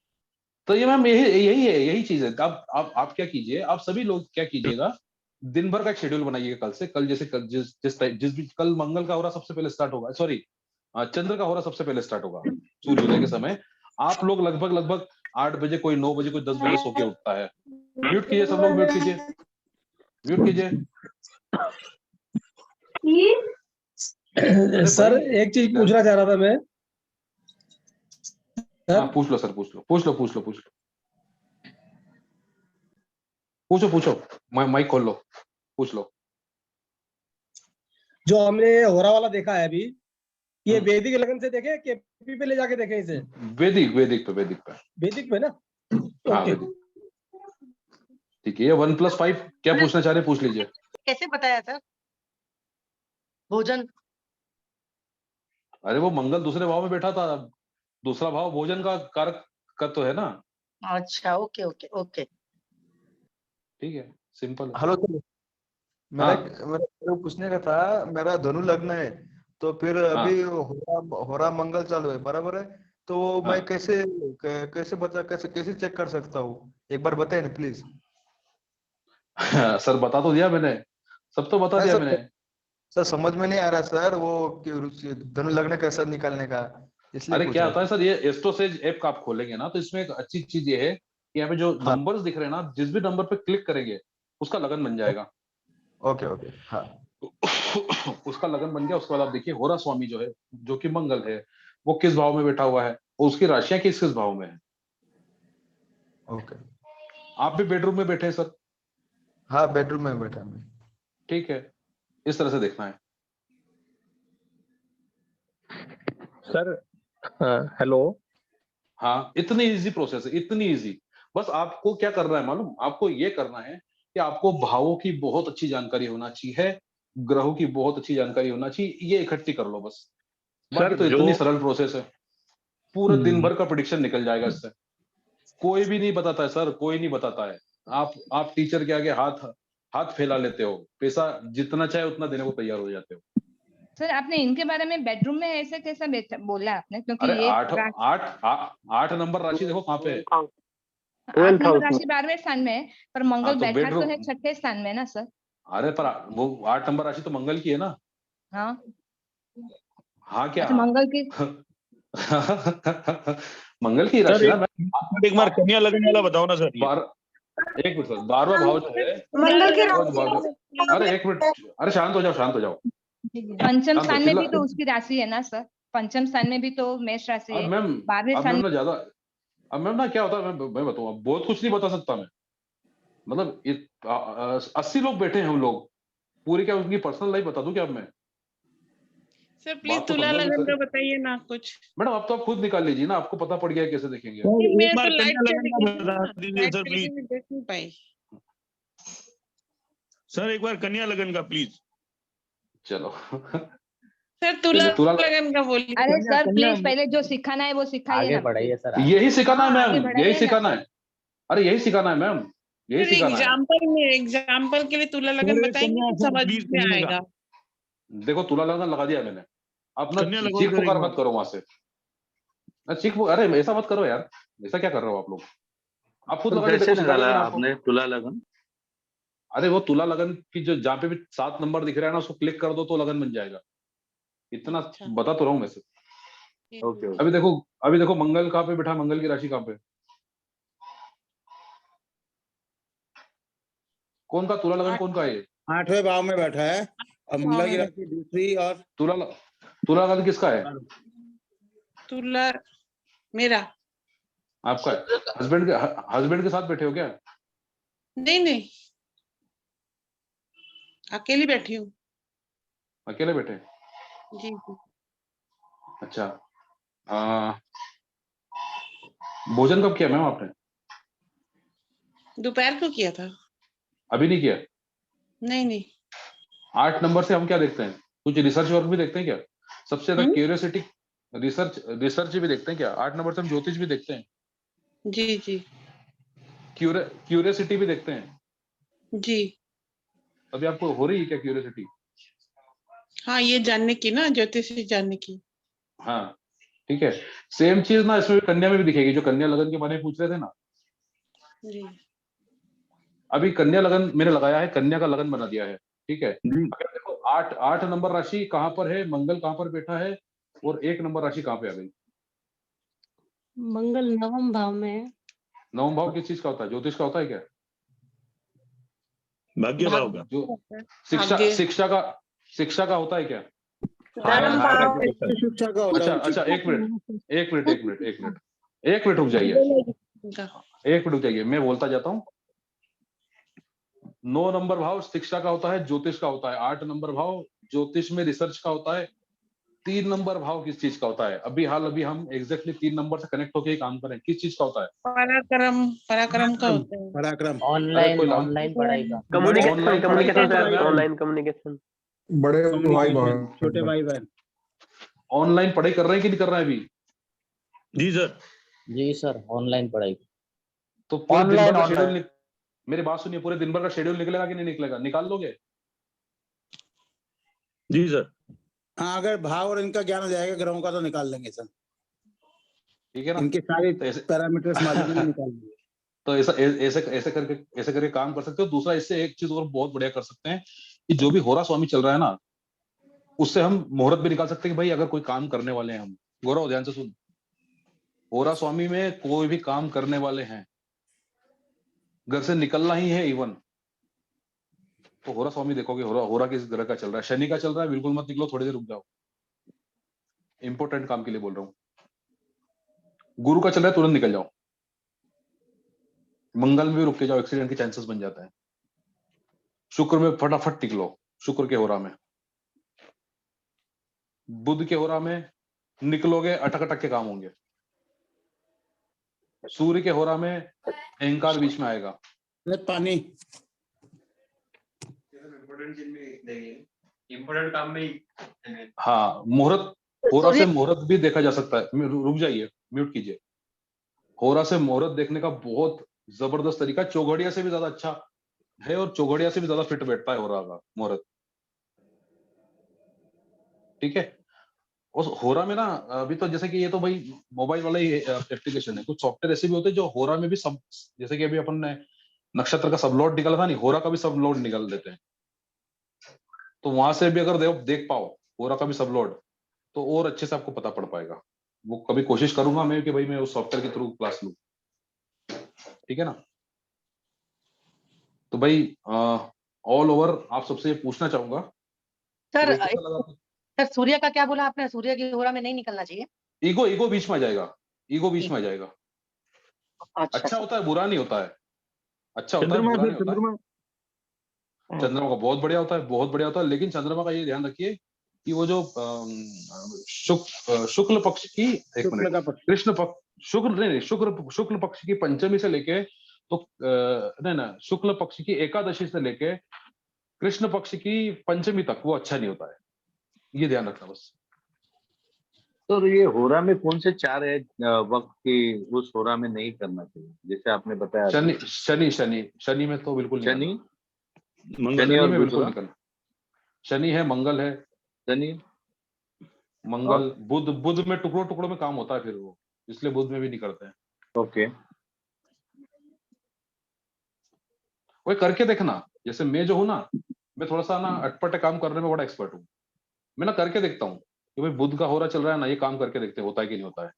तो ये मैम यही चीज है। अब आप क्या कीजिए, आप सभी लोग क्या कीजिएगा, दिन भर का एक शेड्यूल बनाइएगा कल से। कल जैसे जिस भी कल मंगल का हो रहा सबसे पहले स्टार्ट होगा, सॉरी चंद्र का हो रहा सबसे पहले स्टार्ट होगा सूर्योदय के समय। आप लोग लगभग 8 बजे, कोई 9 बजे, कोई 10 बजे सो के उठता है। म्यूट कीजिए सब लोग, म्यूट कीजिए, म्यूट कीजिए। सर एक चीज पूछना चाह रहा था मैं। हाँ पूछ लो सर, पूछो। माइक खोल लो, पूछ लो। जो हमने होरा वाला देखा है अभी, ये वैदिक लगन से देखे केपी पे ले जाके देखे इसे? वैदिक पे ना। हाँ ओके ठीक है। ये 1+5 क्या पूछना चाह रहे हैं, पूछ लीजिए। कैसे बताया सर भोजन? अरे वो मंगल दूसरे भाव में बैठा था, दूसरा भाव भोजन का कारक का तो है ना। अच्छा ओके ठीक है, सिंपल है। हेलो सर, मेरा पूछने का था, मेरा धनु लग्न है, तो फिर अभी होरा मंगल चालू है, बराबर है? तो मैं कैसे चेक कर सकता हूँ, एक बार बताए ना प्लीज। सर बता तो दिया मैंने, सब तो बता दिया मैंने। सर समझ में नहीं आ रहा सर, वो धनु लग्न कैसा निकालने का, इसलिए अरे क्या पूछा। होता है सर, ये एस्ट्रोसेज ऐप का आप खोलेंगे ना, तो इसमें एक अच्छी चीज ये है कि यहाँ पे जो नंबर्स दिख रहे हैं ना, जिस भी नंबर पे क्लिक करेंगे उसका लगन बन जाएगा। ओके हाँ। उसका लगन बन गया। उसके बाद आप देखिए होरा स्वामी जो है, जो कि मंगल है, वो किस भाव में बैठा हुआ है और उसकी राशियां किस भाव में है। ओके। आप भी बेडरूम में बैठे हैं सर? हाँ बेडरूम में बैठा मैं। ठीक है, इस तरह से देखना है सर। हेलो। हाँ, इतनी इजी प्रोसेस है, इतनी इजी। बस आपको क्या करना है मालूम, आपको ये करना है कि आपको भावों की बहुत अच्छी जानकारी होना चाहिए, ग्रहों की बहुत अच्छी जानकारी होना चाहिए, ये इकट्ठी कर लो बस। बाकी तो इतनी सरल प्रोसेस है, पूरे दिन भर का प्रेडिक्शन निकल जाएगा इससे। कोई भी नहीं बताता है सर, कोई नहीं बताता है। आप टीचर के आगे हाथ फैला लेते हो, पैसा जितना चाहे उतना देने को तैयार हो जाते हो। सर आपने इनके बारे में बेडरूम में ऐसे कैसा बोला आपने? क्योंकि अरे ये 8 नंबर राशि देखो कहाँ पे है। 8 नंबर राशि 12वें स्थान में है, पर मंगल तो बैठा तो है 6ठे स्थान में ना सर। अरे पर वो 8 नंबर राशि तो मंगल की है ना। हाँ क्या? अच्छा, मंगल की मंगल की राशि ना। एक बार कन्या लगन वाला बताओ ना सर। एक मिनट सर, 12वां भाव जो है मंगल की अरे एक मिनट, अरे शांत हो जाओ। पंचम स्थान में भी तो उसकी राशि है ना सर, पंचम स्थान में भी तो मेष राशि है। मैम 12वें स्थान में ज्यादा, अब मैम ना क्या होता है, मैं बताऊँ, बहुत कुछ नहीं बता सकता मैं। मतलब 80 लोग बैठे हैं हम लोग, पूरी क्या उनकी पर्सनल लाइफ बता दूं क्या अब मैं? सर प्लीज तुला लगन का बताइए ना कुछ। मैडम अब तो आप खुद निकाल लीजिए ना, आपको पता पड़ गया कैसे देखेंगे। मेरे तो लाइट देख नहीं पाई। सर एक बार कन्या लगन का प्लीज। चलो सर तुला लगन का बोलिए। अरे सर प्लीज पहले जो सिखाना है वो सिखाइए ना। बढ़ाइए सर। यही सिखाना है मैम, यही सिखाना है। अरे यही सिखाना है मैम, यही सिखाना है। एग्जाम्पल के लिए तुला लगन बताएंगे तो समझ में आएगा। देखो तुला लगन लगा दिया मैंने, अपना चीख पुकार मत करो वहां से। अरे ऐसा मत करो यार, ऐसा क्या कर रहे हो आप लोग? आप खुद लगा कैसे निकाला आपने तुला लगन? अरे वो तुला लगन की जो जहाँ पे भी 7 नंबर दिख रहा है ना, उसको क्लिक कर दो तो लगन बन जाएगा। इतना बता तो रहा हूँ मैं से। ओके। अभी देखो मंगल कहाँ पे बैठा, मंगल की राशि कहाँ पे? कौन का तुला लगन कौन का है? 8वें भाव में बैठा है और मूला की राशि दूसरी और तुला लगन किसका है? तुला मेरा। आपका हस्बैंड के साथ बैठे हो क्या? नहीं नहीं, अकेली बैठी हूँ। अकेले बैठे? जी जी। अच्छा, भोजन कब किया मैम आपने? दोपहर को किया था। अभी नहीं किया? नहीं नहीं। 8 नंबर से हम क्या देखते हैं? कुछ रिसर्च वर्क भी देखते हैं क्या? सबसे ज्यादा क्यूरियोसिटी रिसर्च भी देखते हैं क्या? 8 नंबर से हम ज्योतिष भी देखते हैं। जी जी। क्यूरियोसिटी भी देखते हैं। जी। अभी आपको हो रही है क्या क्यूरियोसिटी? हाँ, ये जानने की ना, ज्योतिष जानने की। हाँ ठीक है, सेम चीज ना इसमें कन्या में भी दिखेगी, जो कन्या लगन के बारे में पूछ रहे थे ना। जी। अभी कन्या लगन मैंने लगाया है, कन्या का लगन बना दिया है, ठीक है। अगर देखो 8 नंबर राशि कहाँ पर है, मंगल कहाँ पर बैठा है, और 1 नंबर राशि कहाँ पे आ गई? मंगल नवम भाव में है। नवम भाव किस चीज का होता है? ज्योतिष का होता है क्या? भाग्य भाव का। जो भाग्य। शिक्षा का होता है क्या? धर्म भाव। शिक्षा का होता है। अच्छा, एक मिनट रुक जाइए, एक मिनट रुक जाइए, मैं बोलता जाता हूँ। 9 नंबर भाव शिक्षा का होता है, ज्योतिष का होता है। 8 नंबर भाव ज्योतिष में रिसर्च का होता है। 3 नंबर भाव किस चीज का होता है? अभी हम एग्जैक्टली 3 नंबर से कनेक्ट होकर काम करें, किस चीज का होता है? पराक्रम का होता है। पराक्रम। ऑनलाइन पढ़ाई का। Online communication. बड़े भाई बहन, छोटे भाई बहन ऑनलाइन पढ़ाई कर रहे हैं कि नहीं कर रहे हैं अभी? जी सर। जी सर, ऑनलाइन पढ़ाई। तो पूरे दिन भर का शेड्यूल, मेरी बात सुनिए, पूरे दिन भर का शेड्यूल निकलेगा कि नहीं निकलेगा? निकाल लोगे? जी सर। हाँ, अगर भाव और इनका ज्ञान हो जाएगा ग्रहों का तो निकाल लेंगे सर। ठीक है ना? इनके सारे पैरामीटर्स मालूम है, निकाल लेंगे। तो ऐसे करके काम कर सकते हो। दूसरा, इससे एक चीज और बहुत बढ़िया कर सकते हैं कि जो भी होरा स्वामी चल रहा है ना, उससे हम मुहूर्त भी निकाल सकते हैं कि भाई अगर कोई काम करने वाले हैं हम। गौरव ध्यान से सुन, होरा स्वामी में कोई भी काम करने वाले हैं, घर से निकलना ही है इवन, तो होरा स्वामी देखोगे होरा किस ग्रह का चल रहा है। शनि का चल रहा है, बिल्कुल मत निकलो, थोड़ी देर रुक जाओ, इंपॉर्टेंट काम के लिए बोल रहा हूँ। गुरु का चल रहा है, तुरंत निकल जाओ। मंगल में भी रुक के जाओ, एक्सीडेंट के चांसेस बन जाते हैं। शुक्र में फटाफट निकलो, शुक्र के होरा में। बुध के होरा में निकलोगे, अटक के काम होंगे। सूर्य के होरा में अहंकार बीच में आएगा। पानी इम्पोर्टेंट काम में। हाँ, मुहूर्त, होरा से मुहूर्त भी देखा जा सकता है। रुक जाइए, म्यूट कीजिए। होरा से मुहूर्त देखने का बहुत जबरदस्त तरीका, चौघड़िया से भी ज्यादा अच्छा है और चौघड़िया से भी ज्यादा फिट बैठता है होरा का मुहूर्त। ठीक है। उस होरा में ना, अभी तो जैसे कि ये तो भाई मोबाइल वाला ही एप्लीकेशन है, कुछ सॉफ्टवेयर ऐसे भी होते हैं जो होरा में भी सब, जैसे कि अभी अपन ने नक्षत्र का सब लोड निकाला था नहीं, होरा का भी सब लोड निकाल देते हैं। तो वहां से भी अगर देख पाओ होरा का भी सब लोड, तो और अच्छे से आपको पता पड़ पाएगा। वो कभी कोशिश करूंगा मैं कि भाई मैं उस सॉफ्टवेयर के थ्रू क्लास लूं। ठीक है ना? तो भाई ऑल ओवर आप सबसे ये पूछना चाहूंगा सर, सूर्य का क्या बोला आपने? सूर्य की होरा में नहीं निकलना चाहिए। ईगो बीच में आ जाएगा, ईगो बीच में आ जाएगा। अच्छा होता है, बुरा नहीं होता है। अच्छा होता है, बुरा नहीं होता है। चंद्रमा का बहुत बढ़िया होता है, बहुत बढ़िया होता है। लेकिन चंद्रमा का ये ध्यान रखिए कि वो जो शुक्ल पक्ष की, एक मिनट, कृष्ण पक्ष, शुक्ल पक्ष की पंचमी से लेके, तो नहीं, शुक्ल पक्ष की एकादशी से लेके कृष्ण पक्ष की पंचमी तक वो अच्छा नहीं होता है। ये ध्यान रखना बस। तो ये होरा में कौन से 4 वक्त की उस होरा में नहीं करना चाहिए, जैसे आपने बताया? शनि में तो बिल्कुल नहीं। शनि और बिल्कुल नहीं करना। शनि है, मंगल है, शनि मंगल, बुध में टुकड़ों में काम होता है फिर वो, इसलिए बुध में भी नहीं करते हैं। ओके, वो करके देखना। जैसे मैं जो हूँ ना, मैं थोड़ा सा ना अटपटे काम करने में बड़ा एक्सपर्ट हूँ। मैं ना करके देखता हूँ कि भाई बुध का होरा चल रहा है ना, ये काम करके देखते होता है कि नहीं होता है।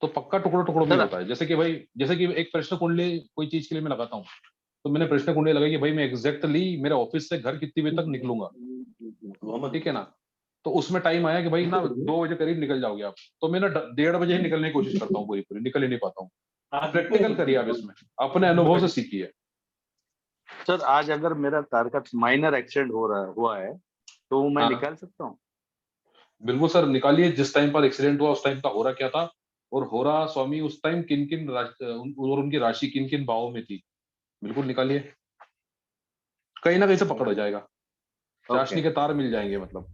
तो पक्का टुकड़ों में होता है। जैसे कि एक प्रश्न कुंडली कोई चीज के लिए मैं लगाता हूँ, तो मैंने प्रश्न कुंडली लगाई कि भाई मैं एग्जैक्टली मेरे ऑफिस से घर कितनी बजे तक निकलूंगा, ठीक है ना। तो उसमें टाइम आया कि भाई ना 2 बजे करीब निकल जाओगे आप, तो मैं ना 1:30 बजे ही निकलने की कोशिश करता हूँ, पूरी निकल ही नहीं पाता हूँ। प्रैक्टिकल करिए आप, इसमें अपने अनुभव से सीखिए। सर आज अगर मेरा कार का माइनर एक्सीडेंट हुआ है तो मैं निकाल सकता हूँ? बिल्कुल सर, निकालिए। जिस टाइम पर एक्सीडेंट हुआ उस टाइम का होरा क्या था, और होरा स्वामी उस टाइम किन किन और उनकी राशि किन किन भावों में थी, बिल्कुल निकालिए। कहीं ना कहीं से पकड़ हो जाएगा, चाशनी के तार मिल जाएंगे मतलब।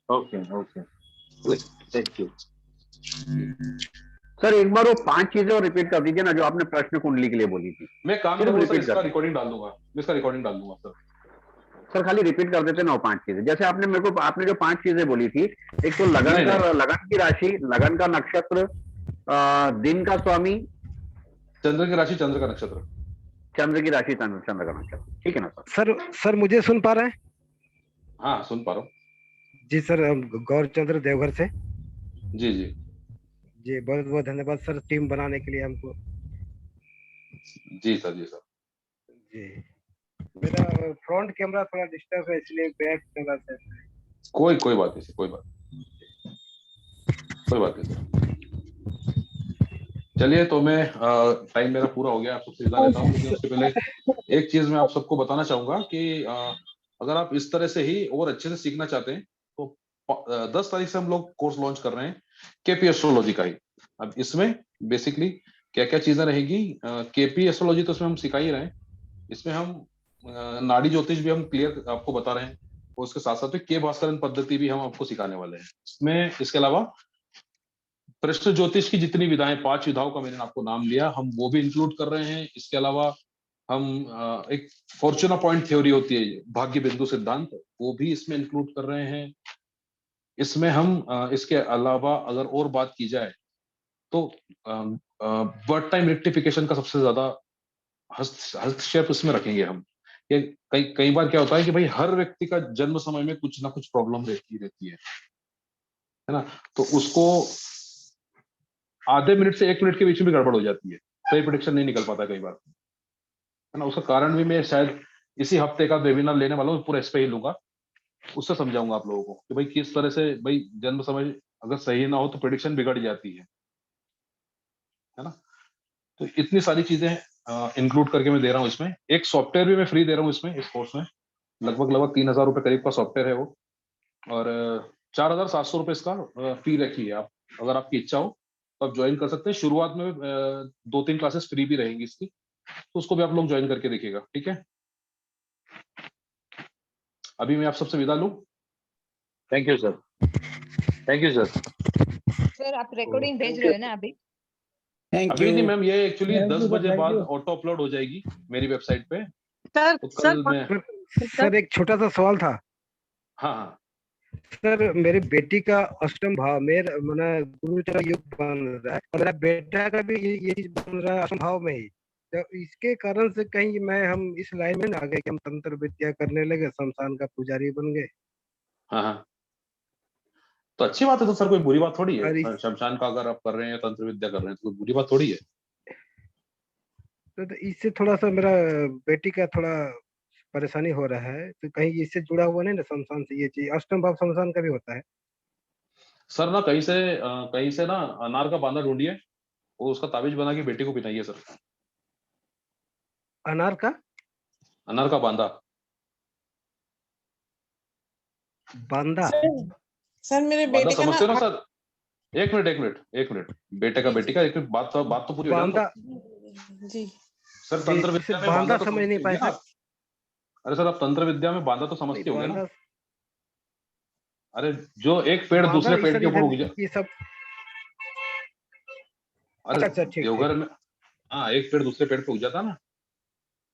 Okay okay, thank you sir. एक बार वो 5 चीजें और रिपीट कर दीजिए ना जो आपने प्रश्न कुंडली के लिए बोली थी। मैं काम करूंगा सर, इसका रिकॉर्डिंग डाल दूंगा, मैं इसका रिकॉर्डिंग डाल दूंगा सर। सर खाली रिपीट कर देते ना वो 5 चीजें, जैसे आपने जो 5 चीजें बोली थी, एक तो लगन की राशि, लगन का नक्षत्र, दिन का स्वामी, चंद्र की राशि, चंद्र का नक्षत्र, चंद्र की राशि, चंद्र का नक्षत्र, ठीक है ना सर? सर मुझे सुन पा रहे हैं? हाँ सुन पा रहा हूँ जी सर, गौरचंद्र देवघर से। जी जी जी, बहुत बहुत धन्यवाद सर टीम बनाने के लिए हमको। जी सर, जी सर। जी, मेरा फ्रंट कैमरा थोड़ा डिस्टर्ब है इसलिए बैक कैमरा से। कोई बात नहीं, कोई बात नहीं सर। चलिए, तो मैं टाइम मेरा पूरा हो गया, आप सबसे विदा लेता हूँ। लेकिन उससे पहले एक चीज मैं आप सबको बताना चाहूंगा कि अगर आप इस तरह से ही और अच्छे से सीखना चाहते हैं तो 10 तारीख से हम लोग कोर्स लॉन्च कर रहे हैं केपी एस्ट्रोलॉजी का ही। अब इसमें बेसिकली क्या क्या चीजें रहेगी, केपी एस्ट्रोलॉजी तो इसमें हम सिखा ही रहे हैं, इसमें हम नाड़ी ज्योतिष भी हम क्लियर आपको बता रहे हैं, और उसके साथ साथ के भास्करन पद्धति भी हम आपको सिखाने वाले हैं इसमें। इसके अलावा प्रश्न ज्योतिष की जितनी विधाएं, 5 विधाओं का मैंने आपको नाम लिया, हम वो भी इंक्लूड कर रहे हैं। इसके अलावा हम एक फॉर्चूना पॉइंट थ्योरी होती है, भाग्य बिंदु सिद्धांत, वो भी इसमें इंक्लूड कर रहे हैं। इसमें हम इसके अलावा अगर और बात की जाए तो बर्थ टाइम रेक्टिफिकेशन का सबसे ज्यादा हस्तक्षेप इसमें रखेंगे हम। कई बार क्या होता है कि भाई हर व्यक्ति का जन्म समय में कुछ ना कुछ प्रॉब्लम रहती है ना, तो उसको आधे मिनट से 1 मिनट के बीच में गड़बड़ हो जाती है, सही प्रेडिक्शन नहीं निकल पाता कई बार, है ना। उसका कारण भी मैं शायद इसी हफ्ते का वेबिनार लेने वाला हूँ, पूरा इस पे ही लूंगा, उससे समझाऊंगा आप लोगों को कि भाई किस तरह से भाई जन्म समय अगर सही ना हो तो प्रेडिक्शन बिगड़ जाती है ना। तो इतनी सारी चीजें इंक्लूड करके मैं दे रहा हूँ इसमें। एक सॉफ्टवेयर भी मैं फ्री दे रहा हूँ इसमें, इस कोर्स में लगभग 3,000 रुपए करीब का सॉफ्टवेयर है वो, और 4,700 रुपए इसका फी रखी है। आप अगर आपकी इच्छा हो तो आप ज्वाइन कर सकते हैं। शुरुआत में 2-3 क्लासेस फ्री भी रहेंगी इसकी, तो उसको भी आप लोग ज्वाइन करके देखिएगा, ठीक है। अभी मैं आप सबसे विदा लूं। Thank you sir, thank you sir. Sir आप रिकॉर्डिंग भेज रहे हो ना अभी? अभी नहीं मैम, ये एक्चुअली 10 बजे बाद ऑटो अपलोड हो जाएगी मेरी वेबसाइट पे। तो कल मैं सर एक छोटा सा सवाल था। हाँ सर, मेरी बेटी का अष्टम भाव में गुरुचर योग बन रहा है, और मेरा बेटा का भी ये चीज बन रहा है अष्टम भाव में ही, तो इसके कारण से कहीं हम इस लाइन में आ गए कि हम तंत्र विद्या करने लगे, शमशान का पुजारी बन गए। हाँ, तो अच्छी बात है, तो सर कोई बुरी बात थोड़ी है। शमशान का अगर आप कर रहे हैं, तंत्र विद्या कर रहे हैं, तो कोई बुरी बात थोड़ी है। तो इससे थोड़ा सा मेरा बेटी का थोड़ा परेशानी हो रहा है, तो कहीं इससे जुड़ा हुआ नहीं ना शमशान से? ये चीज अष्टम भाव शमशान का भी होता है सर ना, कहीं से ना अनार का बांदा ढूंढिए और उसका ताबीज बना के बेटी को पिनाइए सर। अनार का बांदा बांदा सर मेरे बेटे का समझते हो ना सर? एक मिनट बेटे का बेटी का एक मिनट, बात तो पूरी हो जाए जी सर। तंत्र विद्या में बांदा समझ नहीं पाए सर। अरे सर, आप तंत्र विद्या में बांदा तो समझते होंगे ना? अरे जो एक पेड़ दूसरे पेड़ के ऊपर उग जाए, ये सब। अरे देवघर में हाँ, एक पेड़ दूसरे पेड़ पे उग जाता ना,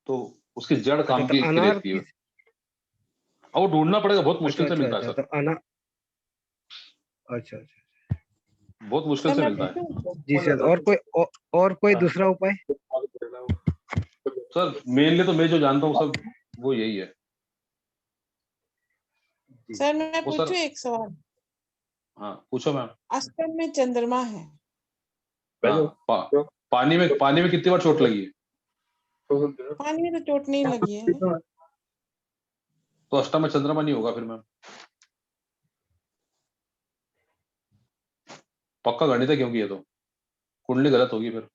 तो उसकी जड़ काम की रहती है, और वो ढूंढना पड़ेगा, बहुत मुश्किल से मिलता है सर। अच्छा, बहुत मुश्किल से मिलता है जी सर। और कोई दूसरा उपाय? सर मेनली तो मैं जो जानता हूँ सब वो यही है। सर मैं पूछूं एक सवाल? हाँ पूछो मैम। अष्टम में चंद्रमा है, पानी में कितनी बार चोट लगी है? पानी में तो चोट नहीं लगी है। तो अष्टम में चंद्रमा नहीं होगा फिर मैम, पक्का गणित है, क्योंकि ये तो कुंडली गलत होगी फिर,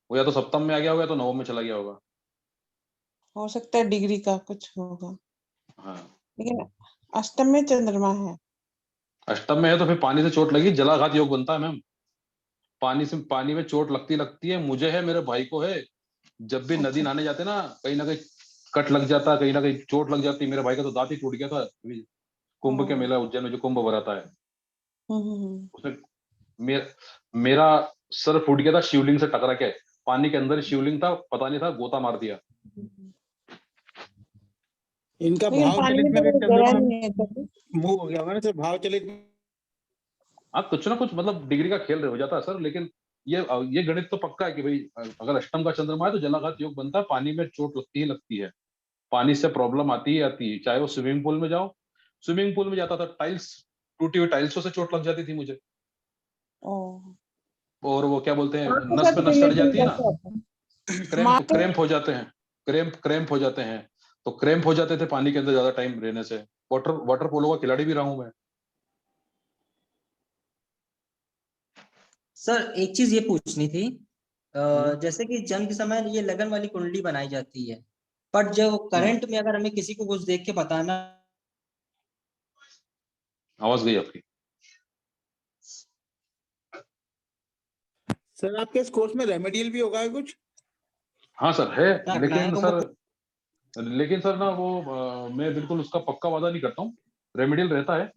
वो या तो सप्तम में आ गया होगा या तो नवम में चला गया होगा। हो सकता है डिग्री का कुछ होगा, हाँ लेकिन अष्टम में चंद्रमा है। अष्टम में है तो फिर पानी से चोट लगी, जलाघात योग बनता है मैम। पानी में चोट लगती है, मुझे है, मेरे भाई को है। जब भी नदी नहाने जाते ना कहीं कट लग जाता, कहीं ना कहीं चोट लग जाती। मेरे भाई का तो दांत ही टूट गया था अभी कुंभ के मेला उज्जैन में जो कुंभ भराता है उसमें मेरा सर फूट गया था शिवलिंग से टकरा के। पानी के अंदर शिवलिंग था, पता नहीं था, गोता मार दिया। इनका भाव चलित में भी मूव हो गया होगा ना सर, भाव चलित में। हाँ कुछ ना कुछ मतलब डिग्री का खेल हो जाता है सर, लेकिन ये गणित तो पक्का है कि भाई अगर अष्टम का चंद्रमा है तो जलाघात योग बनता है। पानी में चोट लगती है, पानी से प्रॉब्लम आती है। चाहे वो स्विमिंग पूल में जाओ, स्विमिंग पूल में जाता था, टाइल्स टूटी हुई टाइल्सों से चोट लग जाती थी मुझे। और वो क्या बोलते हैं, नस पे नस चढ़ जाती है ना, क्रैम्प हो जाते हैं, क्रैम्प हो जाते हैं। तो क्रैम्प हो जाते थे पानी के अंदर ज्यादा टाइम रहने से। वाटर पोलो का खिलाड़ी भी रहा हूं मैं। सर एक चीज ये पूछनी थी, जैसे कि जन्म के समय ये लगन वाली कुंडली बनाई जाती है, पर जो करंट में अगर हमें किसी को कुछ देख के बताना। आवाज गई आपकी सर। आपके इस कोर्स में रेमेडियल भी होगा कुछ? हाँ सर है, लेकिन सर ना वो मैं बिल्कुल उसका पक्का वादा नहीं करता हूँ। रेमेडियल रहता है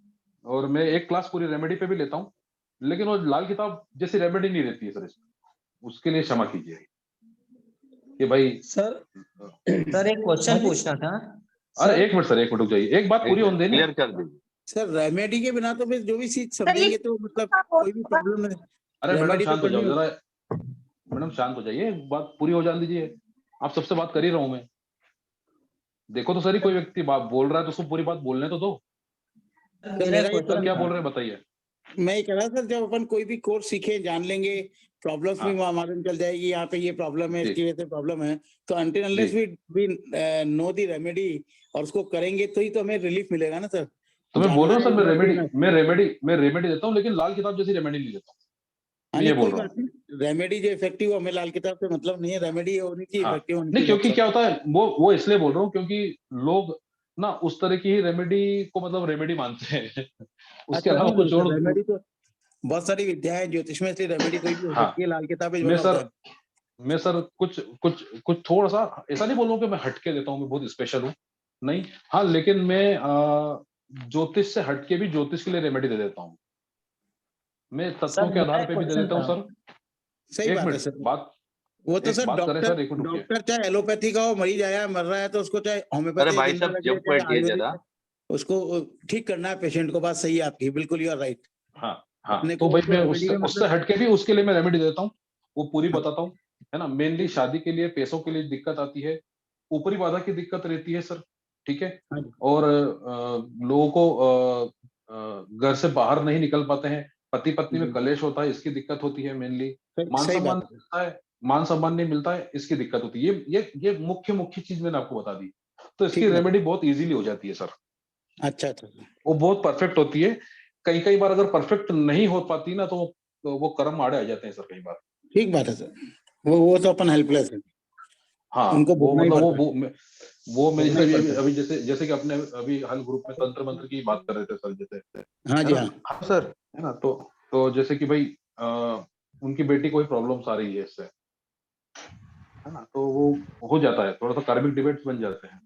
और मैं एक क्लास पूरी रेमेडी पे भी लेता हूँ, लेकिन वो लाल किताब जैसी रेमेडी नहीं रहती है सर इसमें। उसके लिए क्षमा कीजिए कि भाई सर एक क्वेश्चन पूछना था। अरे एक मिनट रुक जाइए, एक बात पूरी होने देनी। क्लियर कर दीजिए सर। रेमेडी के बिना तो फिर जो भी चीज समझेंगे तो मतलब कोई भी प्रॉब्लम नहीं। अरे मैडम शांत हो जाओ जरा, मैडम शांत हो जाइए, बात पूरी हो जाने दीजिए। आप सबसे बात कर ही रहा हूं मैं। देखो तो सर, कोई व्यक्ति बात बोल रहा है तो उसको पूरी बात बोलने तो दो। सर क्या बोल रहे हैं बताइए। मैं ये कह रहा सर, जब अपन कोई भी कोर्स सीखे, जान लेंगे, प्रॉब्लम्स भी मालूम चल जाएगी, यहाँ पे ये प्रॉब्लम है, इसकी वजह से प्रॉब्लम है, तो until unless we know the remedy और उसको करेंगे तो ही तो हमें रिलीफ मिलेगा ना सर। तो मैं बोल रहा हूँ सर, मैं रेमेडी देता हूँ, लेकिन लाल किताब जैसी रेमेडी नहीं देता हूँ। ये बोल रहा हूँ, रेमेडी जो इफेक्टिव हमें लाल किताब से मतलब नहीं है, रेमेडी होनी चाहिए इफेक्टिव होनी नहीं, क्योंकि क्या होता है वो इसलिए बोल रहा हूँ क्योंकि लोग ना उस तरह की ही रेमेडी को मतलब रेमेडी मानते हैं। उसके अलावा कुछ और रेमेडी तो बहुत सारी विद्याएं ज्योतिष में, इसलिए रेमेडी कोई भी हो सकती है। लाल किताब मैं सर कुछ थोड़ा सा ऐसा नहीं बोल रहा हूँ कि मैं हटके देता हूँ, मैं बहुत स्पेशल हूँ, नहीं। हाँ लेकिन मैं ज्योतिष से हटके भी ज्योतिष के लिए रेमेडी दे देता हूँ। मैं तत्वों के आधार पे भी दे देता हूँ सर। सही बात है सर। वो तो सर डॉक्टर चाहे एलोपैथी का हो, मरीज आया मर रहा है तो उसको चाहे होम्योपैथी उसको ठीक करना है पेशेंट को। बात सही है आपकी, बिल्कुल यू आर राइट। हाँ तो भाई मैं उससे हटके भी उसके लिए मैं रेमेडी देता हूँ, वो पूरी बताता हूँ, है ना। मेनली शादी के लिए, पैसों के लिए दिक्कत आती है, ऊपरी बाधा की दिक्कत रहती है सर, ठीक है। और लोगों को घर से बाहर नहीं निकल पाते हैं, पति पत्नी में कलेश होता है, इसकी दिक्कत होती है मेनली। मान सम्मान नहीं मिलता है, इसकी दिक्कत होती है। ये मुख्य चीज मैंने आपको बता दी। तो इसकी रेमेडी बहुत इजीली हो जाती है सर। अच्छा, वो बहुत परफेक्ट होती है। कई बार अगर परफेक्ट नहीं हो पाती ना तो वो कर्म आड़े आ जाते हैं सर कई बार। ठीक बात है सर, वो तो अपन हेल्पलेस है। हाँ उनको वो मतलब वो मेरी अभी जैसे कि अपने अभी हाल ग्रुप में तंत्र मंत्र की बात कर रहे थे सर, जैसे हाँ जी हाँ सर, है ना। तो जैसे कि भाई उनकी बेटी को ही प्रॉब्लम्स आ रही है इससे, है ना, तो वो हो जाता है, थोड़ा सा कार्मिक डिबेट्स बन जाते हैं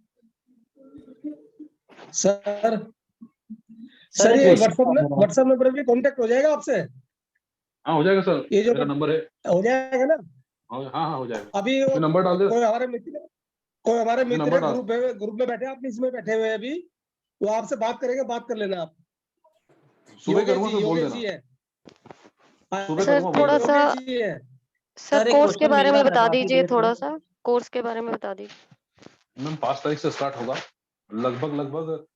सर ये व्हाट्सएप नंबर पे कांटेक्ट हो जाएगा आपसे? हाँ हो जाएगा सर, ये जो मेरा नंबर है, हो जाएगा ना? हाँ हो जाएगा। अभी नंबर डाल दे। कोई हमारे मित्र ग्रुप में बैठे, आप इसमें बैठे हुए अभी, वो आपसे बात करेंगे, बात कर लेना आप। सुबह करूँगा तो बोल देना। सर थोड़ा सा सर कोर्स के बारे में बता दीजिए, थोड़ा सा कोर्स के बारे में बता दीजिए। मैम 5 तारीख से स्टार्ट होगा, लगभग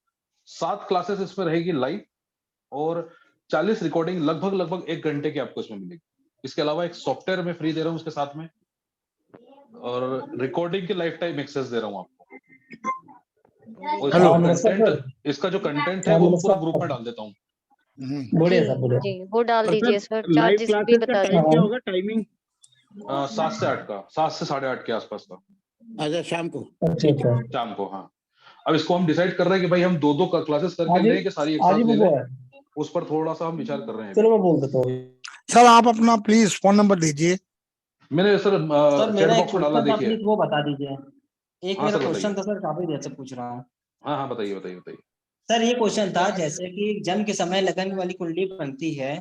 7 क्लासेस इसमें रहेगी लाइव, और 40 रिकॉर्डिंग लगभग 1 घंटे की आपको इसमें मिलेगी। इसके अलावा एक सॉफ्टवेयर में फ्री दे रहा हूँ उसके साथ में, और रिकॉर्डिंग की लाइफ टाइम एक्सेस दे रहा हूँ आपको। और इसका जो कंटेंट है वो पूरा ग्रुप में डाल देता हूँ। बढ़िया सर, बढ़िया जी, वो डाल दीजिए सर। चार्जेस भी बता टाइम क्या दीजिए। होगा? टाइमिंग 7 से 8 का, 7 से 8:30 के आसपास का। अच्छा, शाम को। शाम को, हाँ। अब इसको हम डिसाइड कर रहे हैं कि भाई हम 2-2 क्लासेस करके लें कि सारी एक साथ ले लें, उस पर थोड़ा सा हम विचार कर रहे हैं। चलो मैं बोल देता हूँ सर, आप अपना प्लीज फोन नंबर दीजिए। मैंने सर मेरा चैट एक बॉक्स में डाला, क्वेश्चन था, देखिए। प्लीज वो बता दीजिए। एक हाँ मेरा सर, क्वेश्चन बताइए। था सर, काफी देर से पूछ रहा हूँ। हाँ, बताइए बताइए बताइए। सर ये क्वेश्चन था, जैसे कि जन्म के समय लगन वाली कुंडली बनती है,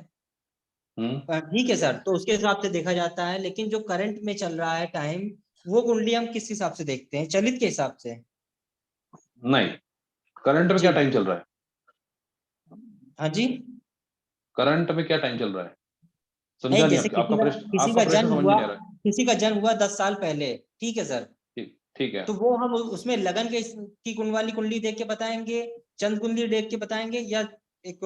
ठीक है सर, तो उसके हिसाब से देखा जाता है, लेकिन जो करंट में चल रहा है टाइम, वो कुंडली हम किस हिसाब से देखते हैं? चलित के हिसाब से? नहीं, करंट में क्या टाइम चल रहा है? हाँ जी, करंट में क्या टाइम चल रहा है? समझा नहीं, नहीं, जैसे आपका प्रश्न समझ नहीं आ रहा है। किसी का जन्म हुआ 10 साल पहले, ठीक है सर, ठीक है, तो वो हम उसमें लगन की वाली कुंडली देख के बताएंगे, चंद्र कुंडली देख के बताएंगे, या एक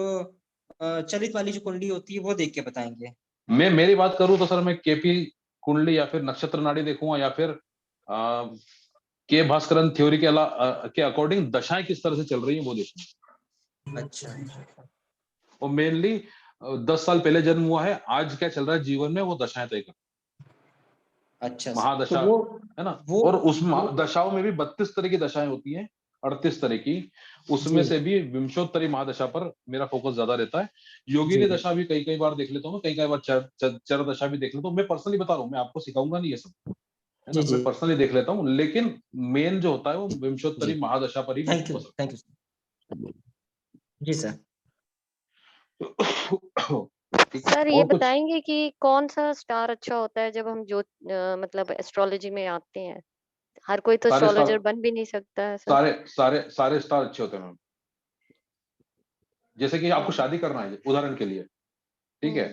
चलित वाली जो कुंडली होती है वो देख के बताएंगे? मैं मेरी बात करूं तो सर, मैं केपी कुंडली या फिर नक्षत्र नाड़ी देखूंगा, या फिर के भास्करन थ्योरी के अकॉर्डिंग दशाएं किस तरह से चल रही हैं वो देखूंगा। अच्छा। और मेनली 10 साल पहले जन्म हुआ है, आज क्या चल रहा है जीवन में, वो दशाएं तय कर। अच्छा, महादशा तो है ना, और उस दशाओं में भी 32 तरह की दशाएं होती हैं, 38 तरह की। उसमें से भी विंशोत्तरी महादशा पर मेरा फोकस ज्यादा रहता है। योगिनी दशा भी कई बार देख लेता हूँ, कई बार चर दशा भी देख लेता हूँ। मैं पर्सनली बता रहा हूँ, मैं आपको सिखाऊंगा नहीं ये सब, है ना। मैं पर्सनली देख लेता हूँ, लेकिन मेन जो होता है वो विंशोत्तरी महादशा पर ही। Thank you ji sir. Sir ये बताएंगे कि कौन सा स्टार अच्छा होता है जब हम मतलब एस्ट्रोलॉजी में आते हैं? हर कोई तो एस्ट्रोलॉजर बन भी नहीं सकता है सर। सारे स्टार अच्छे होते हैं मैम। जैसे कि आपको शादी करना है, उदाहरण के लिए, ठीक है,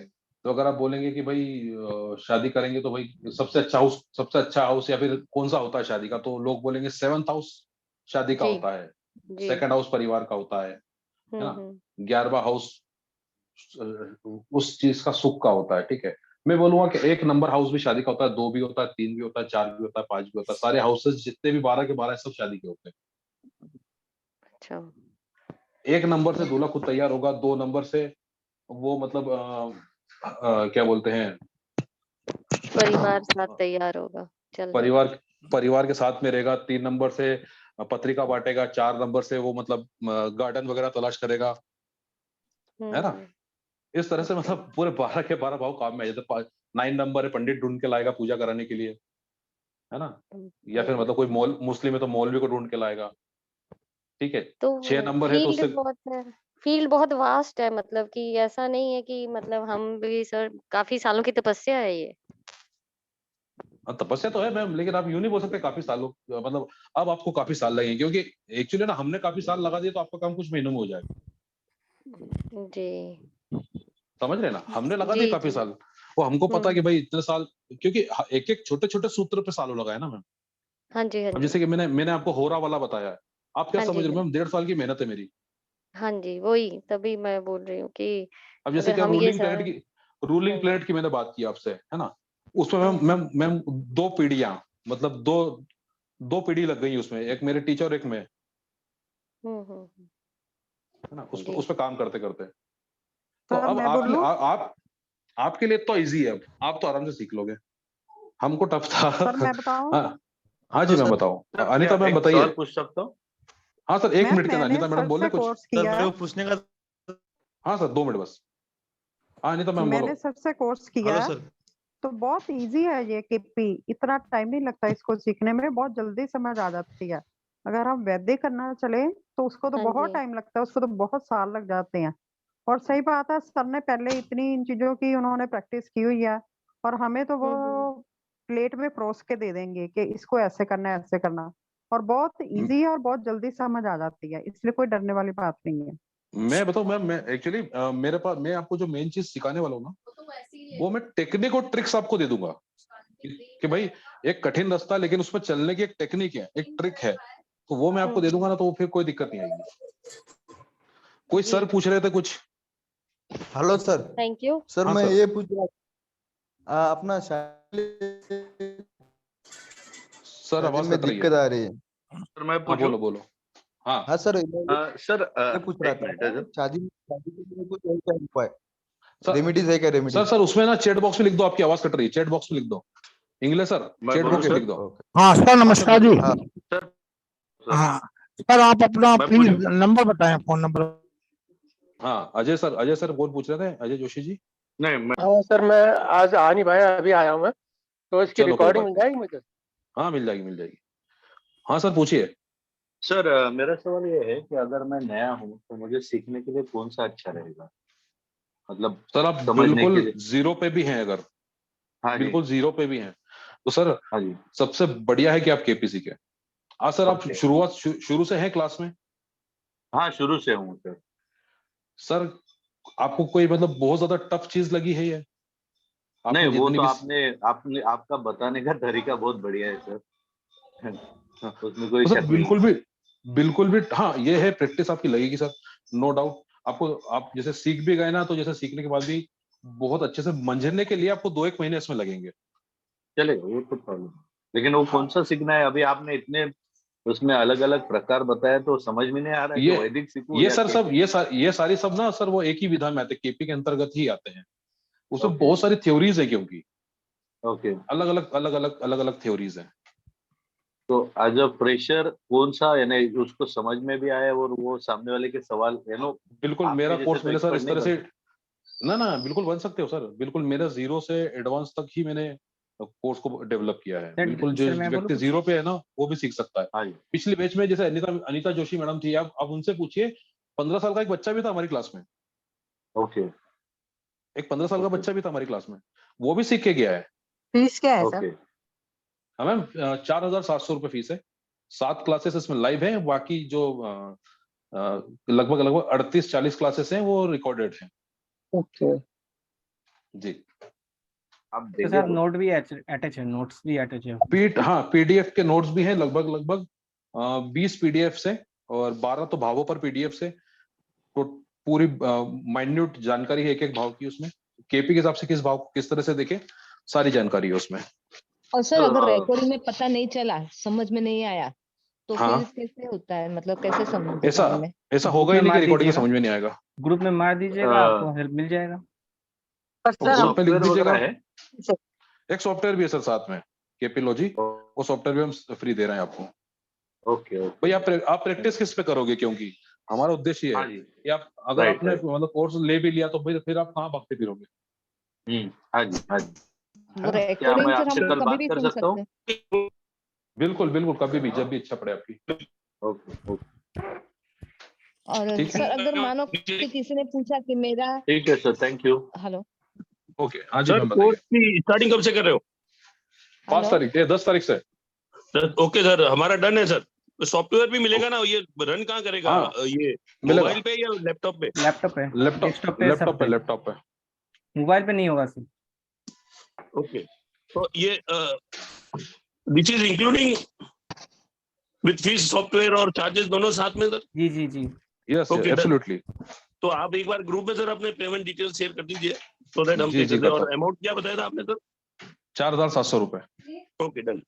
तो अगर आप बोलेंगे कि भाई शादी करेंगे तो भाई सबसे अच्छा हाउस या फिर कौन सा होता है शादी का, तो लोग बोलेंगे 7th हाउस शादी का होता है, 2nd हाउस परिवार का होता है ना, 11वां हाउस उस चीज का सुख का होता है, ठीक है। मैं बोलूंगा कि 1 नंबर हाउस भी शादी का होता है, 2 भी होता है, 3 भी होता है, 4 भी होता है, 5 भी होता है। सारे हाउसेस जितने भी 12 के 12 सब शादी के होते हैं। अच्छा। 1 नंबर से दूल्हा खुद तैयार होगा, 2 नंबर से वो मतलब क्या बोलते हैं, परिवार साथ तैयार होगा, चल परिवार के साथ में रहेगा। 3 नंबर से पत्रिका बांटेगा, 4 नंबर से वो मतलब गार्डन वगैरह तलाश करेगा, है ना। इस तरह से मतलब पूरे 12 के 12 भाव काम में आ जाते। 9 नंबर है, पंडित ढूंढ के लाएगा पूजा कराने के लिए, है ना। या फिर मतलब कोई मुस्लिम है तो मौलवी को ढूंढ के लाएगा, ठीक है। तो 6 नंबर है तो उससे फील्ड बहुत वास्ट है, मतलब कि ऐसा नहीं है कि मतलब हम भी सर काफी सालों की तपस्या है ये। तपस्या तो है मैम, लेकिन आप यूं नहीं बोल सकते काफी सालों, मतलब अब आपको काफी साल लगेंगे, क्योंकि एक्चुअली ना हमने काफी साल लगा दिए तो आपका काम कुछ महीनों में हो जाएगा जी। समझ रहे ना, हमने लगा दिए काफी साल, वो हमको पता है कि भाई इतने साल, क्योंकि एक छोटे छोटे सूत्र पे सालों लगाए ना मैम। हाँ जी, हाँ जी। अब जैसे कि मैंने आपको होरा वाला बताया है, आप क्या समझ रहे हो मैम? 1.5 साल की मेहनत है मेरी। हाँ जी, वही तभी मैं बोल रही हूँ कि अब जैसे कि रूलिंग प्लेनेट की मैंने बात की आपसे, है ना, उसमें मैम 2 पीढ़ियां, मतलब दो पीढ़ी लग गई उसमें, एक मेरे टीचर और एक मैं, है ना, उस पर काम करते करते। तो अब आपके लिए तो इजी है, अब आप तो आराम से सीख लोगे, हमको टफ था। सर मैं बताऊं? हाँ जी मैम बताओ। अनीता मैम बताइए। पूछ सकता हूँ? हाँ सर 1 मिनट के अंदर। अनीता मैडम बोल रहे कुछ? सर पूछने का। हाँ सर 2 मिनट बस। हाँ अनीता मैम बोलो। मैंने सर से कोर्स किया है, तो बहुत इजी है ये केपी, इतना टाइम नहीं लगता इसको सीखने में, बहुत जल्दी समझ आ जाती है। अगर हम वैदिक करना चले तो उसको तो बहुत टाइम लगता है, उसको तो बहुत साल लग जाते हैं। और सही बात है, सर ने पहले इतनी इन चीजों की उन्होंने प्रैक्टिस की हुई है, और हमें तो वो प्लेट में परोस के दे देंगे कि इसको ऐसे करना है, ऐसे करना, और बहुत इजी है और बहुत जल्दी समझ आ जाती है, इसलिए कोई डरने वाली बात नहीं है। मैं बताऊं मैम, मैं एक्चुअली मेरे पास, मैं आपको जो मेन चीज सिखाने वाला हूँ ना, वो मैं टेक्निक और ट्रिक्स आपको दे दूंगा कि भाई एक कठिन रास्ता, लेकिन उसमें चलने की एक टेक्निक है, एक ट्रिक है, तो वो मैं आपको दे दूंगा ना, तो फिर कोई दिक्कत नहीं आएगी। कोई सर पूछ रहे थे कुछ? Hello sir. Thank you sir. मैं ये पूछ रहा अपना सर आवाज में कट रही है। दिक्कत आ रही है। सर मैं हाँ पूछूं? बोलो। हाँ हाँ सर, सर मैं पूछ रहा एक मिनट था सर। शादी के लिए कुछ है क्या उपाय, सर रेमेडीज है क्या रेमेडीज? सर उसमें ना चैट बॉक्स में लिख दो, आपकी आवाज कट रही है, चैट बॉक्स में लिख दो इंग्लिश सर, मैं चैट बोलूं बॉक्स में सर? लिख दो। हाँ सर, नमस्कार जी। हाँ सर हाँ सर, आप अपना मैं प्लीज पूछूं? नंबर बताएं, फोन नंबर। हाँ अजय सर कौन पूछ रहे थे? अजय जोशी जी। नहीं मैं हाँ सर, मैं आज आ नहीं पाया, अभी आया हूँ मैं, तो इसकी चलो कोई रिकॉर्डिंग बात मिल जाएगी मुझे? हाँ मिल जाएगी। हाँ सर पूछिए। सर मेरा सवाल ये है कि अगर मैं नया हूँ तो मुझे सीखने के लिए कौन सा अच्छा रहेगा, मतलब सर आप समझने के बिल्कुल लिए? जीरो पे भी हैं, अगर हाँ जी। बिल्कुल जीरो पे भी हैं तो सर हाँ जी। सबसे बढ़िया है कि आप केपी सीखें। हाँ सर, आप ओके। शुरू से हैं क्लास में? हाँ शुरू से हूँ सर। सर आपको कोई मतलब बहुत ज्यादा टफ चीज लगी है ये? नहीं, आपने वो जितनी तो भी आपका बताने का तरीका बहुत बढ़िया है सर। हाँ, उसमें कोई तो सर शक नहीं है। बिल्कुल भी हाँ, ये है प्रैक्टिस आपकी लगेगी सर, नो डाउट। आपको आप जैसे सीख भी गए ना, तो जैसे सीखने के बाद भी बहुत अच्छे से मंझने के लिए आपको 2-1 महीने इसमें लगेंगे। चलेगा, वो तो प्रॉब्लम, लेकिन वो कौन सा सीखना है? अभी आपने इतने उसमें अलग अलग प्रकार बताया तो समझ में नहीं आ रहा है कि ये वैदिक सीखूं ये या सर सब केपी? ये सारी सब ना सर वो एक ही विधा में आते हैं, केपी के अंतर्गत ही आते हैं। उसमें ओके बहुत सारी थ्योरीज है, क्योंकि ओके। अलग अलग थ्योरीज हैं। तो एज अ फ्रेशर कौन सा, यानी उसको समझ में भी आए और वो सामने वाले के सवाल बिल्कुल मेरा आपके जैसे कोर्स तो मैंने सर एक्सपर्ट इस नहीं तरह बन से सकते। ना बिल्कुल बन सकते हो सर, बिल्कुल मेरा 0 से एडवांस तक ही मैंने कोर्स को डेवलप किया है। बिल्कुल जो मैं बोलूं व्यक्ति कुछ? 0 पे है ना, वो भी सीख सकता है। हाँ जी। पिछली बैच में जैसे अनीता जोशी मैडम थी, आप उनसे पूछिए। 15 साल का एक बच्चा भी था हमारी क्लास में, ओके एक 15 साल का ओके बच्चा भी था हमारी क्लास में, वो भी सीख के गया है। फीस क्या है सर? ओके। हाँ मैम, 4,700 रुपये फीस है। 7 क्लासेस इसमें लाइव हैं, बाकी जो लगभग 38-40 क्लासेस हैं वो रिकॉर्डेड हैं। ओके जी। आप तो देंगे सर तो? नोट भी अटैच है, नोट्स भी अटैच है। पीडीएफ के नोट्स भी हैं, लगभग 20 पीडीएफ से, और 12 तो भावों पर पीडीएफ से। तो पूरी माइन्यूट जानकारी है एक एक भाव की उसमें, केपी के हिसाब से किस भाव को किस तरह से देखें, सारी जानकारी है उसमें। और सर अगर रिकॉर्डिंग में पता नहीं चला, समझ में नहीं आया, तो हाँ फिर कैसे होता है, मतलब कैसे समझ बाद में? ऐसा होगा ही नहीं कि रिकॉर्डिंग में समझ में नहीं आएगा। ग्रुप में मार दीजिएगा, आपको हेल्प मिल जाएगा। ग्रुप में लिख सॉफ्टवेयर दीजिएगा। वगैरह है? एक सॉफ्टवेयर भी है सर साथ में, केपी लॉजी, वो सॉफ्टवेयर भी हम फ्री दे रहे हैं आपको। Okay okay. भाई आप प्रैक्टिस किस पे करोगे, क्योंकि हमारा उद्देश्य ये है कि आप अगर राइट, आपने राइट। मतलब कोर्स ले भी लिया तो फिर आप कहाँ भागते फिरोगे। हाँ जी हाँ जी। है ना? क्या रिकॉर्डिंग मैं सर आपसे हम कल कभी बात भी कर सुन सकता हूँ? सकते हैं। बिल्कुल कभी भी, जब भी इच्छा पड़े आपकी। ओके ओके और ठीक है। सर अगर मानो कि किसी ने पूछा कि मेरा, ठीक है sir, thank you. Hello okay हाँ जी सर मैम कोर्स बताइए। की स्टार्टिंग कब से कर रहे हो? 5 तारीख 10 तारीख से। ओके सर, हमारा डन है सर। सॉफ्टवेयर भी मिलेगा ना? ये रन कहाँ करेगा? हाँ, ये मिलेगा। मोबाइल पे या लैपटॉप पे? लैपटॉप पे, डेस्कटॉप पे, सब पे। लैपटॉप पे, मोबाइल पे नहीं होगा सर। ओके, तो ये this is including with fees, software और चार्जेस दोनों साथ में सर? जी जी जी। Yes Okay, absolutely. तो आप एक बार ग्रुप में सर अपने पेमेंट डिटेल शेयर कर दीजिए, तो दैट हम जी पे जी कर दें। करता और हूँ। अमाउंट क्या बताया था आपने सर? 4,700 रुपए। Okay done.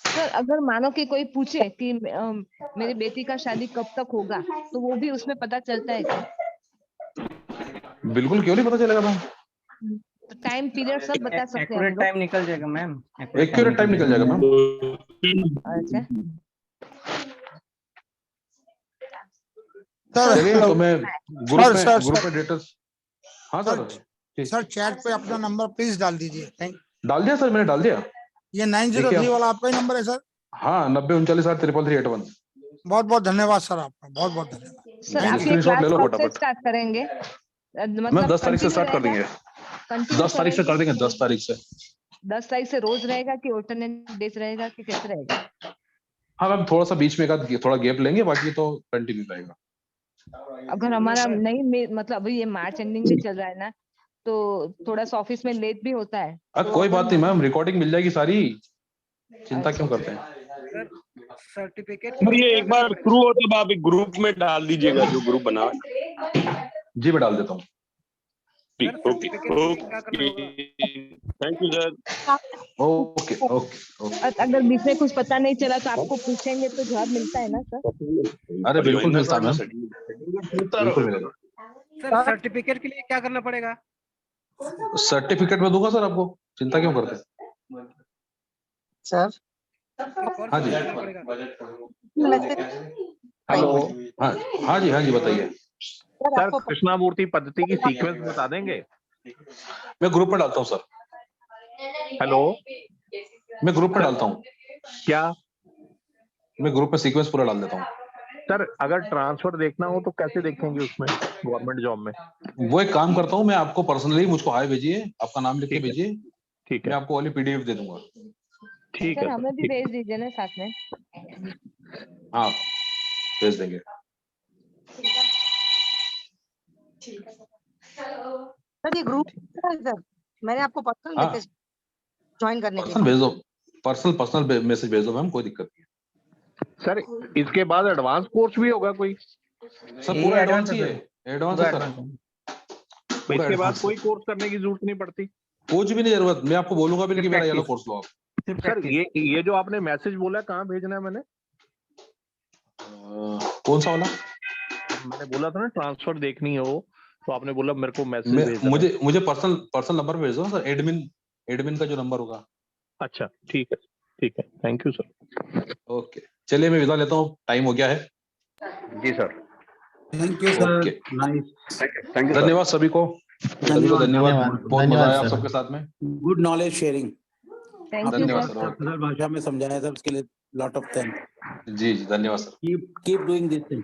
सर अगर मानो कि कोई पूछे कि मेरी बेटी का शादी कब तक होगा, तो वो भी उसमें पता चलता है क्या? बिल्कुल, क्यों नहीं पता चलेगा मैम। तो टाइम पीरियड सब बता सकते हैं हम एक्यूरेट लोग? टाइम निकल जाएगा मैम, एक्यूरेट टाइम निकल जाएगा मैम। अच्छा चलिए तो मैं ग्रुप में डिटेल्स। हाँ सर चैट पे अपना नंबर प्लीज डाल दीजिए। डाल दिया सर, मैंने डाल दिया। ये 903 वाला आपका ही नंबर है सर? हाँ 9039 बहुत बहुत धन्यवाद सर, आपका बहुत बहुत धन्यवाद। सर आप ये स्क्रीनशॉट ले क्लास लो कब से फटाफट। स्टार्ट करेंगे? मैं मतलब 10 तारीख से continue स्टार्ट कर रहेगा? देंगे। Continue 10 तारीख से कर देंगे, 10 तारीख से। 10 तारीख से रोज रहेगा कि ऑल्टरनेट डेज रहेगा कि कैसे रहेगा? हाँ मैम, थोड़ा सा बीच में थोड़ा गैप लेंगे, बाकी तो कंटिन्यू रहेगा। अगर हमारा नहीं मतलब अभी ये मार्च एंडिंग में चल रहा है ना, तो थोड़ा सा ऑफिस में लेट भी होता है। तो कोई अगर बात नहीं मैम, रिकॉर्डिंग मिल जाएगी सारी, चिंता क्यों करते हैं। सर्टिफिकेट सर ये एक बार शुरू हो तब आप एक ग्रुप में डाल दीजिएगा, जो ग्रुप बना है। जी मैं डाल देता हूँ। ठीक, okay thank you sir. Okay okay. अगर बीच में कुछ पता नहीं चला तो आपको पूछेंगे तो जवाब मिलता है ना सर? अरे बिल्कुल मिलता है मैम, बिल्कुल मिलेगा। सर सर्टिफिकेट के लिए क्या करना पड़ेगा? सर्टिफिकेट में दूंगा सर आपको, चिंता क्यों करते हैं सर। हाँ जी हेलो हाँ जी बताइए। सर, कृष्णामूर्ति पद्धति की सीक्वेंस बता देंगे? मैं ग्रुप में डालता हूँ सर। हेलो, मैं ग्रुप में डालता हूँ। क्या? मैं ग्रुप में सीक्वेंस पूरा डाल देता हूँ सर। अगर ट्रांसफर देखना हो तो कैसे देखेंगे उसमें गवर्नमेंट जॉब में? वो एक काम करता हूँ, मैं आपको पर्सनली मुझको हाय भेजिए, आपका नाम लिख के भेजिए, ठीक है, मैं आपको वाली पीडीएफ दे दूंगा। ठीक है सर, हमें भी भेज दीजिए ना साथ में। हाँ भेज देंगे। सर ये ग्रुप है सर, मैंने आपको पर्सनल मैसेज ज्वाइन करने के लिए भेज दो, पर्सनल मैसेज भेज दो मैम, कोई दिक्कत नहीं। सर इसके बाद एडवांस कोर्स भी होगा कोई? सर पूरा एडवांस ही है, एडवांस है सर। तो इसके बाद कोई कोर्स करने की जरूरत नहीं पड़ती? कुछ भी नहीं जरूरत, मैं आपको बोलूंगा भी नहीं कि मेरा ये लो कोर्स लो आप। सर ये जो आपने मैसेज बोला कहाँ भेजना है? मैंने कौन सा वाला? मैंने बोला था ना ट्रांसफर देखनी हो तो आपने बोला मेरे को मैसेज भेजना। मुझे पर्सनल नंबर भेज दो सर, एडमिन का जो नंबर होगा। अच्छा ठीक है, थैंक यू सर। ओके चलिए मैं विदा लेता हूँ, टाइम हो गया है। जी sir, thank you sir, thank you धन्यवाद सभी को, धन्यवाद, बहुत मजा आया आप सबके साथ में। Good knowledge sharing. धन्यवाद सर, सरल भाषा में समझाया सर, उसके लिए लॉट ऑफ थैंक्स। जी धन्यवाद sir. Keep doing this thing.